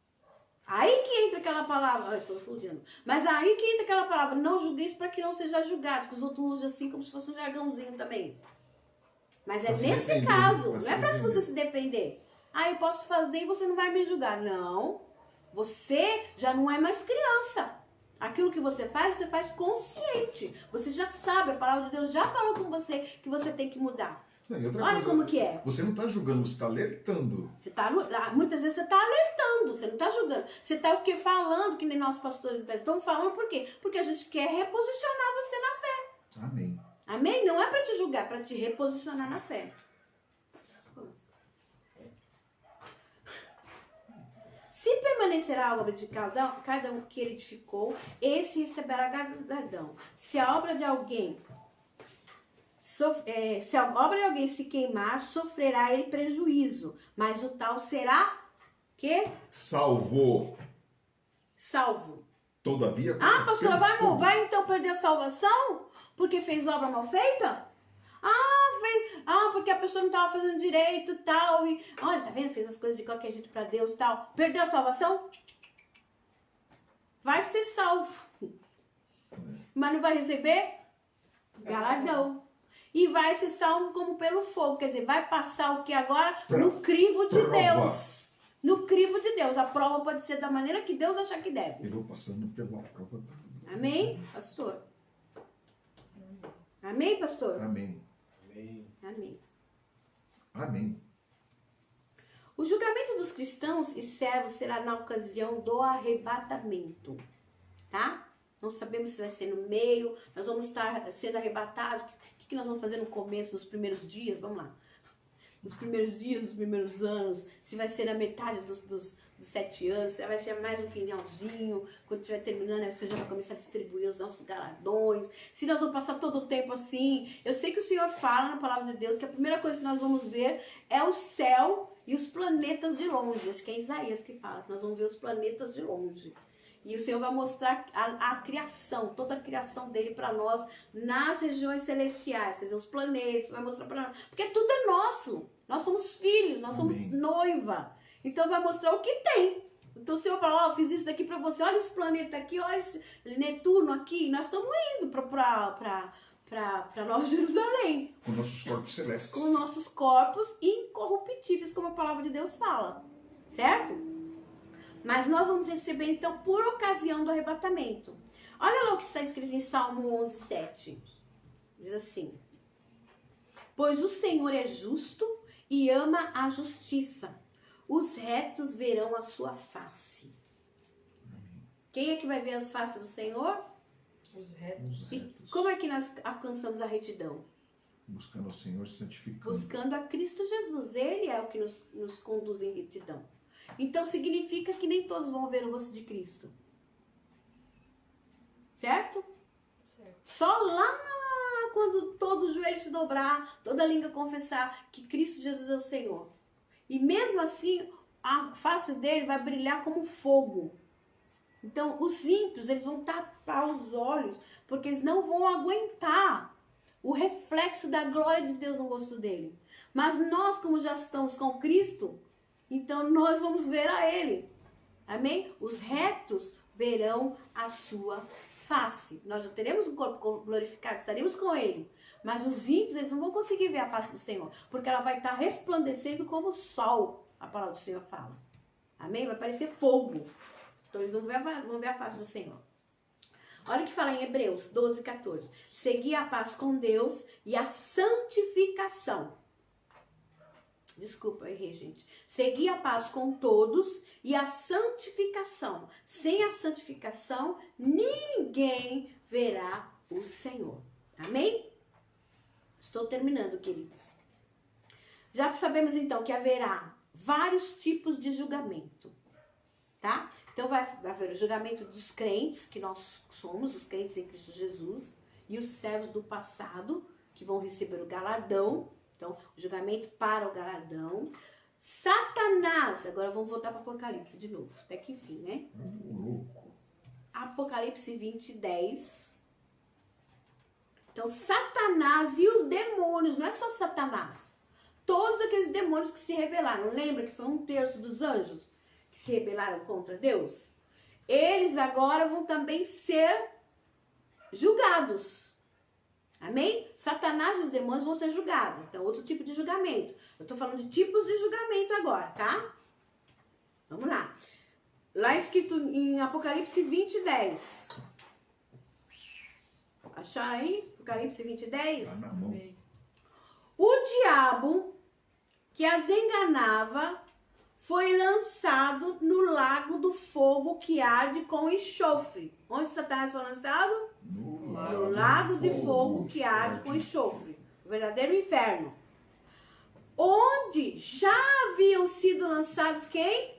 Aí que entra aquela palavra, estou fugindo, mas aí que entra aquela palavra, não julgueis para que não seja julgado, que os outros usam assim como se fosse um jargãozinho também. Mas é nesse caso, não é para você se defender. Ah, eu posso fazer e você não vai me julgar. Não, você já não é mais criança. Aquilo que você faz consciente. Você já sabe, a palavra de Deus já falou com você que você tem que mudar. Não, e outra Olha coisa, como que é. Você não está julgando, você está alertando. Muitas vezes você está alertando, você não está julgando. Você está o quê? Falando, que nem nossos pastores estão falando, por quê? Porque a gente quer reposicionar você na fé. Amém. Amém? Não é para te julgar, é para te reposicionar na fé. Se permanecerá a obra de cada um que ele edificou, esse receberá galardão. Se a obra de alguém se queimar, sofrerá ele prejuízo, mas o tal será que? Salvo. Todavia. Pastora, vai então perder a salvação? Porque fez obra mal feita? Porque a pessoa não estava fazendo direito e tal. E, olha, tá vendo? Fez as coisas de qualquer jeito para Deus e tal. Perdeu a salvação? Vai ser salvo. Mas não vai receber galardão. E vai ser salvo como pelo fogo. Quer dizer, vai passar o que agora? No crivo de Deus. No crivo de Deus. A prova pode ser da maneira que Deus achar que deve. Eu vou passando pela prova. Amém, pastor? Amém, pastor? Amém. Amém. Amém. O julgamento dos cristãos e servos será na ocasião do arrebatamento. Tá? Não sabemos se vai ser no meio. Nós vamos estar sendo arrebatados. O que nós vamos fazer no começo, nos primeiros dias? Vamos lá. Nos primeiros dias, nos primeiros anos. Se vai ser na metade dos 7 anos, você vai ser mais um finalzinho, quando estiver terminando, aí você já vai começar a distribuir os nossos galardões. Se nós vamos passar todo o tempo assim, eu sei que o Senhor fala na palavra de Deus que a primeira coisa que nós vamos ver é o céu e os planetas de longe. Acho que é Isaías que fala, que nós vamos ver os planetas de longe. E o Senhor vai mostrar a criação, toda a criação dele para nós nas regiões celestiais, quer dizer, os planetas, vai mostrar para nós. Porque tudo é nosso. Nós somos filhos, nós somos noiva. Então vai mostrar o que tem. Então o Senhor fala, ó, eu fiz isso daqui para você, olha esse planeta aqui, olha esse Netuno aqui. Nós estamos indo para Nova Jerusalém. Com nossos corpos celestes. Com nossos corpos incorruptíveis, como a palavra de Deus fala. Certo? Mas nós vamos receber, então, por ocasião do arrebatamento. Olha lá o que está escrito em Salmo 11, 7. Diz assim: pois o Senhor é justo e ama a justiça. Os retos verão a sua face. Quem é que vai ver as faces do Senhor? Os retos. E como é que nós alcançamos a retidão? Buscando o Senhor, santificando. Buscando a Cristo Jesus. Ele é o que nos conduz em retidão. Então significa que nem todos vão ver o rosto de Cristo. Certo? Certo. Só lá quando todo o joelho se dobrar, toda a língua confessar que Cristo Jesus é o Senhor. E mesmo assim, a face dele vai brilhar como fogo. Então, os ímpios, eles vão tapar os olhos, porque eles não vão aguentar o reflexo da glória de Deus no rosto dele. Mas nós, como já estamos com Cristo, então nós vamos ver a ele. Amém? Os retos verão a sua face. Nós já teremos um corpo glorificado, estaremos com ele. Mas os ímpios, eles não vão conseguir ver a face do Senhor, porque ela vai estar resplandecendo como o sol, a palavra do Senhor fala. Amém? Vai parecer fogo. Então eles não vão ver a face do Senhor. Olha o que fala em Hebreus 12, 14. Segui a paz com Deus e a santificação. Desculpa, eu errei, gente. Segui a paz com todos e a santificação. Sem a santificação, ninguém verá o Senhor. Amém? Estou terminando, queridos. Já sabemos, então, que haverá vários tipos de julgamento. Tá? Então, vai haver o julgamento dos crentes, que nós somos, os crentes em Cristo Jesus, e os servos do passado, que vão receber o galardão. Então, o julgamento para o galardão. Satanás, agora vamos voltar para Apocalipse de novo, até que enfim, né? Louco. Apocalipse 20, 10. Então, Satanás e os demônios, não é só Satanás. Todos aqueles demônios que se rebelaram. Lembra que foi 1/3 dos anjos que se rebelaram contra Deus? Eles agora vão também ser julgados. Amém? Satanás e os demônios vão ser julgados. Então, outro tipo de julgamento. Eu estou falando de tipos de julgamento agora, tá? Vamos lá. Lá escrito em Apocalipse 20, 10. Acharam aí? Apocalipse 20, 10? Tá na mão. O diabo que as enganava foi lançado no lago do fogo que arde com enxofre. Onde Satanás foi lançado? No lago de fogo que arde com enxofre. O verdadeiro inferno. Onde já haviam sido lançados quem?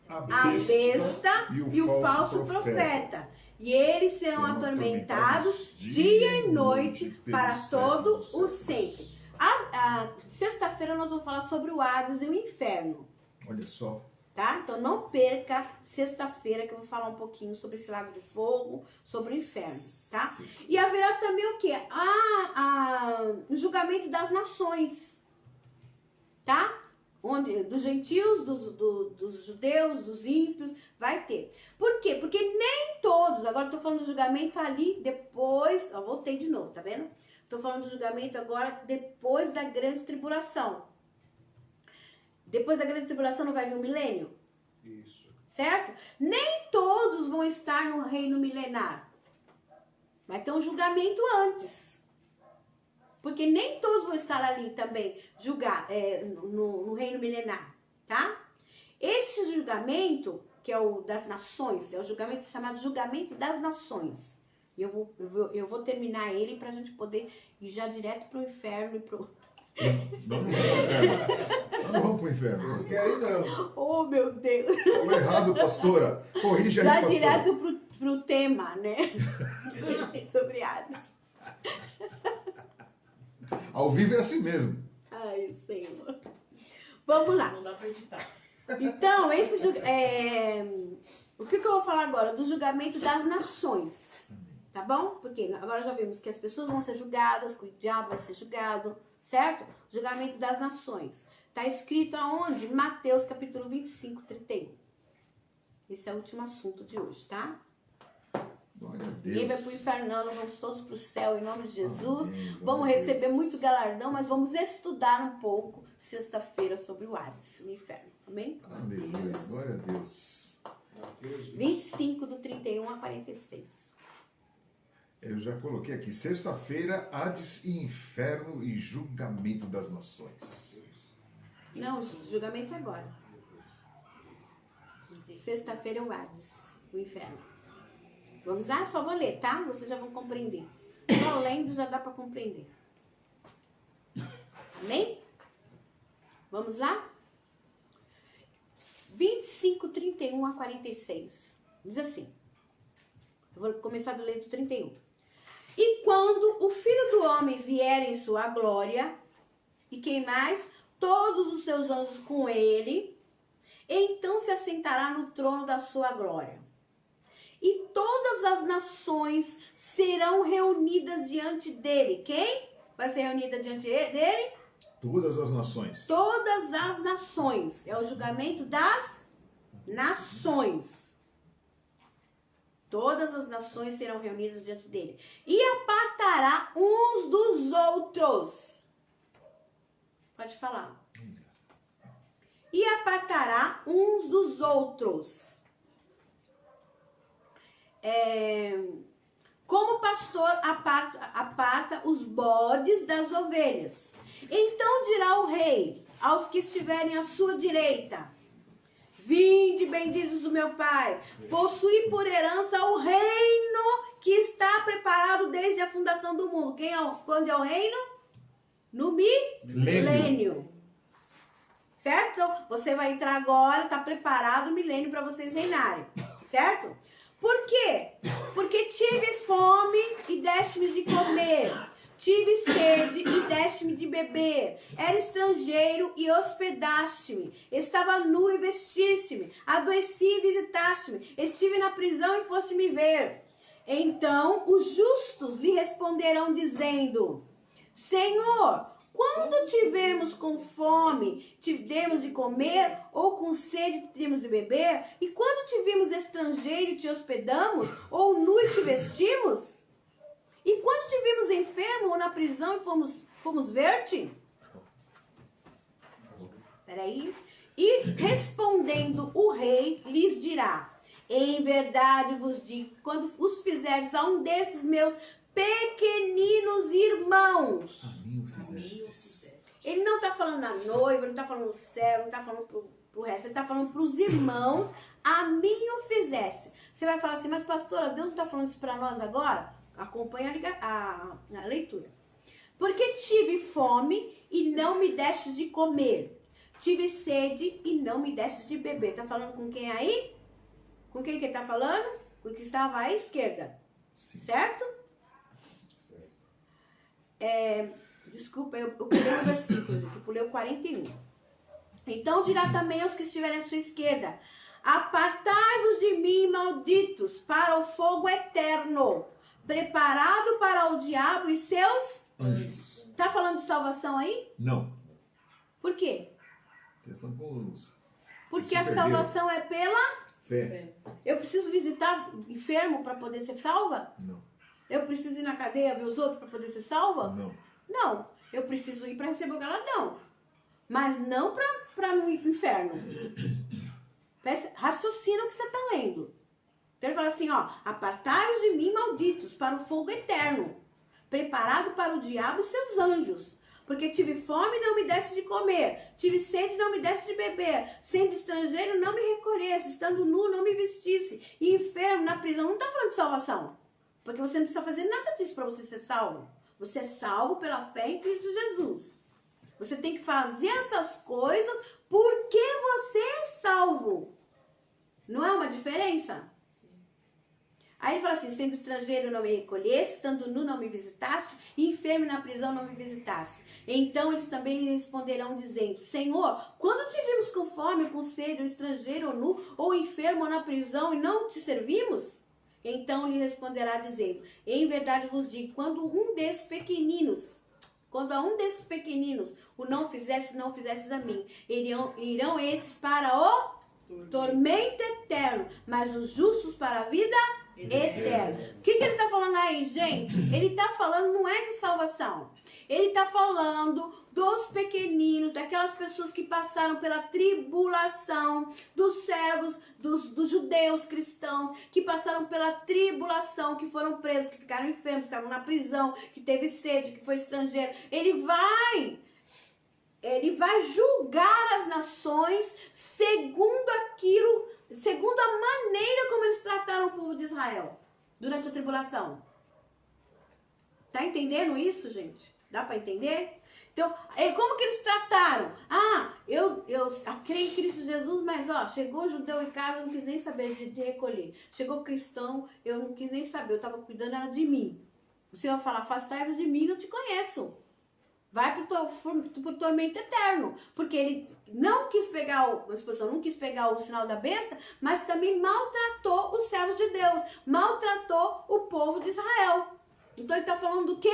A besta e o falso profeta. E eles serão atormentados dia e noite para todo o sempre. Sexta-feira nós vamos falar sobre o Hades e o inferno. Olha só. Tá? Então não perca sexta-feira que eu vou falar um pouquinho sobre esse lago de fogo, sobre o inferno, tá? E haverá também o quê? O julgamento das nações, tá? Onde, dos gentios, dos judeus, dos ímpios, vai ter. Por quê? Porque nem todos, agora eu tô falando do julgamento ali depois, ó, voltei de novo, tá vendo? Tô falando do julgamento agora depois da grande tribulação. Depois da grande tribulação não vai vir um milênio? Isso. Certo? Nem todos vão estar no reino milenar. Vai ter um julgamento antes. Porque nem todos vão estar ali também no reino milenar, tá? Esse julgamento, que é o das nações, é o julgamento chamado julgamento das nações. E eu vou terminar ele pra gente poder ir já direto pro inferno e Nós não vamos pro inferno. Nós não vamos pro inferno. Não quer ir, não. Oh, meu Deus. Falou errado, pastora. Corrija aí, Já pastora. direto pro tema, né? Sobre Hades. Ao vivo é assim mesmo. Ai, Senhor. Vamos lá. Não dá pra editar. Então, o que eu vou falar agora? Do julgamento das nações. Tá bom? Porque agora já vimos que as pessoas vão ser julgadas, que o diabo vai ser julgado, certo? Julgamento das nações. Está escrito aonde? Mateus capítulo 25, 31. Esse é o último assunto de hoje, tá? Glória a Ninguém vai Deus. pro inferno, não. Nós vamos todos pro céu, em nome de Jesus. Amém, glória Vamos a receber Deus. muito galardão, mas vamos estudar um pouco sexta-feira sobre o Hades, o inferno. Amém? Aleluia. Glória a Deus. Mateus 25, do 31 a 46. Eu já coloquei aqui. Sexta-feira, Hades e inferno e julgamento das nações. Não, julgamento é agora. Sexta-feira é o Hades, o inferno. Vamos lá? Só vou ler, tá? Vocês já vão compreender. Só lendo já dá para compreender. Amém? Vamos lá? 25, 31 a 46. Diz assim. Eu vou começar a ler do 31. E quando o Filho do Homem vier em sua glória, e quem mais? Todos os seus anjos com ele, então se assentará no trono da sua glória. E todas as nações serão reunidas diante dele. Quem vai ser reunida diante dele? Todas as nações. Todas as nações. É o julgamento das nações. Todas as nações serão reunidas diante dele. E apartará uns dos outros. Pode falar. E apartará uns dos outros. Como o pastor aparta os bodes das ovelhas. Então dirá o rei aos que estiverem à sua direita: vinde, benditos do meu Pai, possuí por herança o reino que está preparado desde a fundação do mundo. Quando é o reino? No milênio. Certo? Você vai entrar agora, está preparado o milênio para vocês reinarem. Certo? Por quê? Porque tive fome e deste-me de comer. Tive sede e deste-me de beber. Era estrangeiro e hospedaste-me. Estava nu e vestiste-me. Adoeci e visitaste-me. Estive na prisão e foste me ver. Então os justos lhe responderão dizendo: Senhor, quando tivemos com fome, te demos de comer, ou com sede, te demos de beber? E quando te vimos estrangeiro, te hospedamos, ou nu e te vestimos? E quando te vimos enfermo ou na prisão e fomos ver-te? Peraí. E respondendo o rei, lhes dirá: em verdade vos digo, quando os fizerdes a um desses meus pequeninos irmãos. A mim o fizestes. Ele não está falando na noiva, não está falando no céu, não está falando pro resto, ele está falando para os irmãos, a mim o fizeste. Você vai falar assim, mas pastora, Deus não está falando isso para nós agora? Acompanha a leitura. Porque tive fome e não me destes de comer. Tive sede e não me destes de beber. Está falando com quem aí? Com quem que ele está falando? Com o que estava à esquerda. Sim. Certo? Desculpa, eu pulei o versículo, gente. Eu pulei o 41. Então dirá também aos que estiverem à sua esquerda: apartai-vos de mim, malditos, para o fogo eterno, preparado para o diabo e seus Anjos. Tá falando de salvação aí? Não. Por quê? Tá falando com os... Porque Se a perderam. salvação é pela... Fé. Eu preciso visitar enfermo para poder ser salva? Não. Eu preciso ir na cadeia ver os outros para poder ser salva? Não. Não. Eu preciso ir para receber o galardão. Mas não para não ir pro inferno. Raciocina o que você está lendo. Então ele fala assim, ó: apartai-vos de mim, malditos, para o fogo eterno, preparado para o diabo e seus anjos. Porque tive fome e não me deste de comer. Tive sede e não me deste de beber. Sendo estrangeiro, não me recolhesse. Estando nu, não me vestisse. E enfermo, na prisão. Não está falando de salvação. Porque você não precisa fazer nada disso para você ser salvo. Você é salvo pela fé em Cristo Jesus. Você tem que fazer essas coisas porque você é salvo. Não é uma diferença? Sim. Aí ele fala assim, sendo estrangeiro não me recolheste, estando nu não me visitaste, e enfermo na prisão não me visitaste. Então eles também lhe responderão dizendo, Senhor, quando te vimos com fome, com sede, ou estrangeiro, ou nu, ou enfermo, ou na prisão, e não te servimos? Então lhe responderá dizendo, em verdade vos digo, quando a um desses pequeninos o não fizesses a mim, irão esses para o tormento eterno, mas os justos para a vida eterna. O que ele está falando aí, gente? Ele está falando, não é de salvação. Ele está falando dos pequeninos, daquelas pessoas que passaram pela tribulação, dos servos, dos judeus cristãos, que passaram pela tribulação, que foram presos, que ficaram enfermos, que estavam na prisão, que teve sede, que foi estrangeiro. Ele vai julgar as nações segundo a maneira como eles trataram o povo de Israel durante a tribulação. Tá entendendo isso, gente? Dá para entender? Então, como que eles trataram? Eu creio em Cristo Jesus, mas chegou judeu em casa, eu não quis nem saber de recolher. Chegou cristão, eu não quis nem saber, eu estava cuidando era de mim. O Senhor fala, afastai-vos de mim, não te conheço. Vai pro tormento eterno. Porque ele não quis pegar o sinal da besta, mas também maltratou os servos de Deus. Maltratou o povo de Israel. Então ele está falando do quê?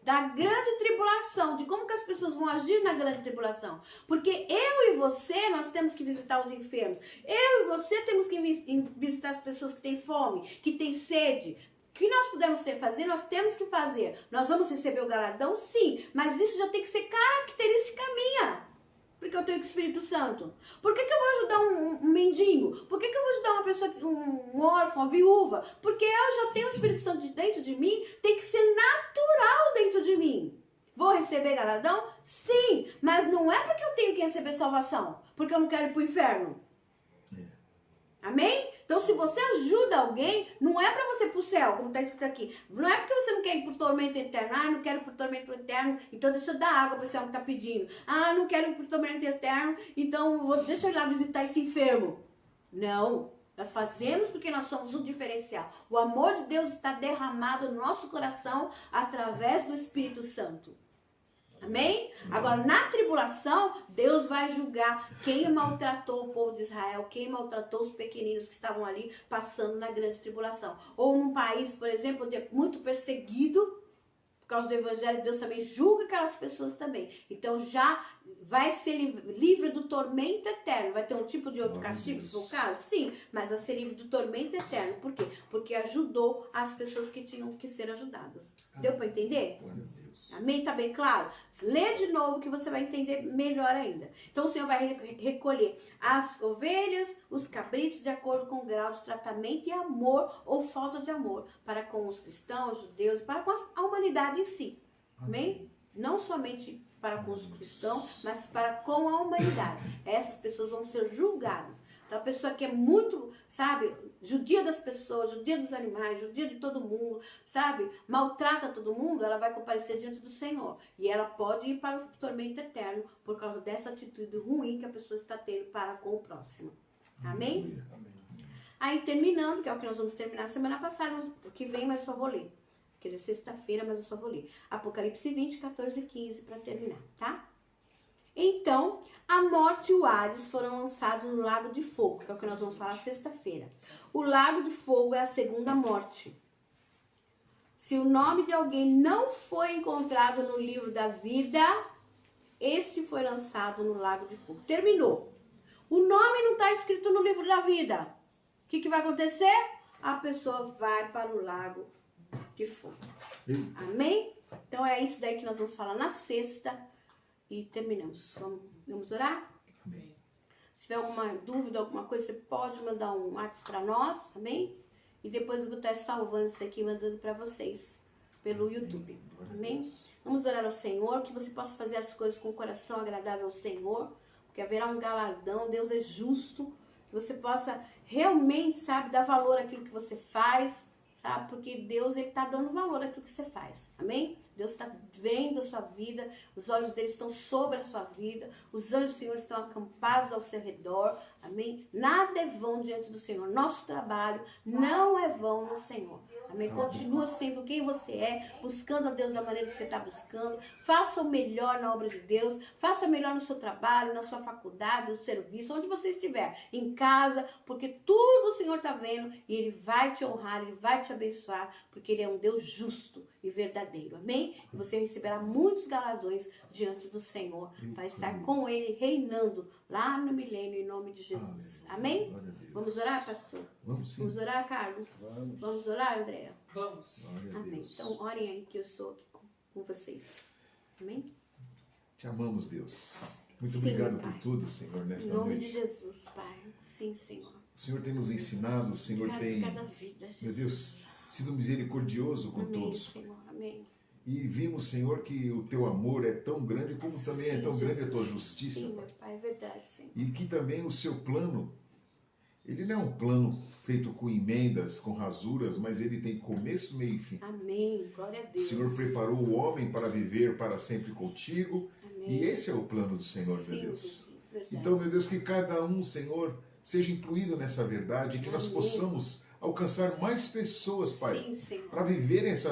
Da grande tribulação, de como que as pessoas vão agir na grande tribulação. Porque eu e você, nós temos que visitar os enfermos. Eu e você temos que visitar as pessoas que têm fome, que têm sede. O que nós podemos fazer, nós temos que fazer. Nós vamos receber o galardão? Sim. Mas isso já tem que ser característica minha. Porque eu tenho o Espírito Santo. Por que eu vou ajudar um mendigo? Por que eu vou ajudar uma pessoa, um órfão, uma viúva? Porque eu já tenho o Espírito Santo dentro de mim, tem que ser natural dentro de mim. Vou receber galardão? Sim, mas não é porque eu tenho que receber salvação, porque eu não quero ir para o inferno. Amém? Então, se você ajuda alguém, não é para você ir para o céu, como está escrito aqui. Não é porque você não quer ir para o tormento eterno. Não quero ir para o tormento eterno, então deixa eu dar água para esse homem que está pedindo. Não quero ir para o tormento eterno, então deixa eu ir lá visitar esse enfermo. Não, nós fazemos porque nós somos o diferencial. O amor de Deus está derramado no nosso coração através do Espírito Santo. Amém? Agora, na tribulação, Deus vai julgar quem maltratou o povo de Israel, quem maltratou os pequeninos que estavam ali passando na grande tribulação. Ou num país, por exemplo, muito perseguido por causa do evangelho, Deus também julga aquelas pessoas também. Então, já vai ser livre do tormento eterno. Vai ter um tipo de outro castigo, se for o caso? Sim, mas vai ser livre do tormento eterno. Por quê? Porque ajudou as pessoas que tinham que ser ajudadas. Deu para entender? Glória a Deus. Amém? Tá bem claro? Lê de novo que você vai entender melhor ainda. Então o Senhor vai recolher as ovelhas, os cabritos, de acordo com o grau de tratamento e amor ou falta de amor para com os cristãos, judeus, para com a humanidade em si. Amém? Não somente para com os cristãos, mas para com a humanidade. Essas pessoas vão ser julgadas. Então, a pessoa que é muito, judia das pessoas, judia dos animais, judia de todo mundo, maltrata todo mundo, ela vai comparecer diante do Senhor. E ela pode ir para o tormento eterno por causa dessa atitude ruim que a pessoa está tendo para com o próximo. Amém? Amém. Aí, terminando, que é o que nós vamos terminar semana passada, o que vem, mas eu só vou ler. Quer dizer, sexta-feira, mas eu só vou ler. Apocalipse 20, 14 e 15 para terminar, tá? Então, a morte e o Hades foram lançados no lago de fogo, que é o que nós vamos falar sexta-feira. O lago de fogo é a segunda morte. Se o nome de alguém não foi encontrado no livro da vida, esse foi lançado no lago de fogo. Terminou. O nome não está escrito no livro da vida. O que vai acontecer? A pessoa vai para o lago de fogo. Amém? Então é isso daí que nós vamos falar na sexta. E terminamos. Vamos orar? Amém. Se tiver alguma dúvida, alguma coisa, você pode mandar um WhatsApp para nós, amém? E depois eu vou estar salvando isso aqui e mandando para vocês pelo YouTube. Amém? Vamos orar ao Senhor, que você possa fazer as coisas com o coração agradável ao Senhor, porque haverá um galardão, Deus é justo, que você possa realmente, dar valor àquilo que você faz, sabe? Porque Deus, ele tá dando valor àquilo que você faz, amém? Deus está vendo a sua vida, os olhos dele estão sobre a sua vida, os anjos do Senhor estão acampados ao seu redor, amém? Nada é vão diante do Senhor, nosso trabalho não é vão no Senhor, amém? Continua sendo quem você é, buscando a Deus da maneira que você está buscando, faça o melhor na obra de Deus, faça melhor no seu trabalho, na sua faculdade, no serviço, onde você estiver, em casa, porque tudo o Senhor está vendo e Ele vai te honrar, Ele vai te abençoar, porque Ele é um Deus justo e verdadeiro, amém? E você receberá muitos galardões diante do Senhor, vai estar com Ele reinando lá no milênio em nome de Jesus, amém? Glória a Deus. Vamos orar, pastor? Vamos sim. Vamos orar, Carlos? Vamos. Vamos orar, Andréa? Vamos. Glória a Amém. Deus. Então, orem aí que eu estou aqui com vocês. Amém? Te amamos, Deus. Muito Sim, obrigado Pai. por tudo, Senhor, Em nesta nome noite. de Jesus, Pai. Sim, Senhor. O Senhor tem nos ensinado, o Senhor Obrigado tem, por cada vida, Jesus. meu Deus, sido misericordioso com Amém, todos. Senhor. Amém. E vimos, Senhor, que o teu amor é tão grande como também é Sim, tão grande a tua Jesus. justiça, Sim, Pai. meu Pai, é verdade, Senhor. E que também o seu plano, ele não é um plano feito com emendas, com rasuras, mas ele tem começo, meio e fim. Amém. Glória a O Deus. Senhor preparou o homem para viver para sempre contigo, Amém. e esse é o plano do Senhor, meu Sim, Deus. Jesus, verdade. Então, meu Deus, que cada um, Senhor, seja incluído nessa verdade, que nós Amém. possamos alcançar mais pessoas, Pai, Sim, Senhor. para viverem essa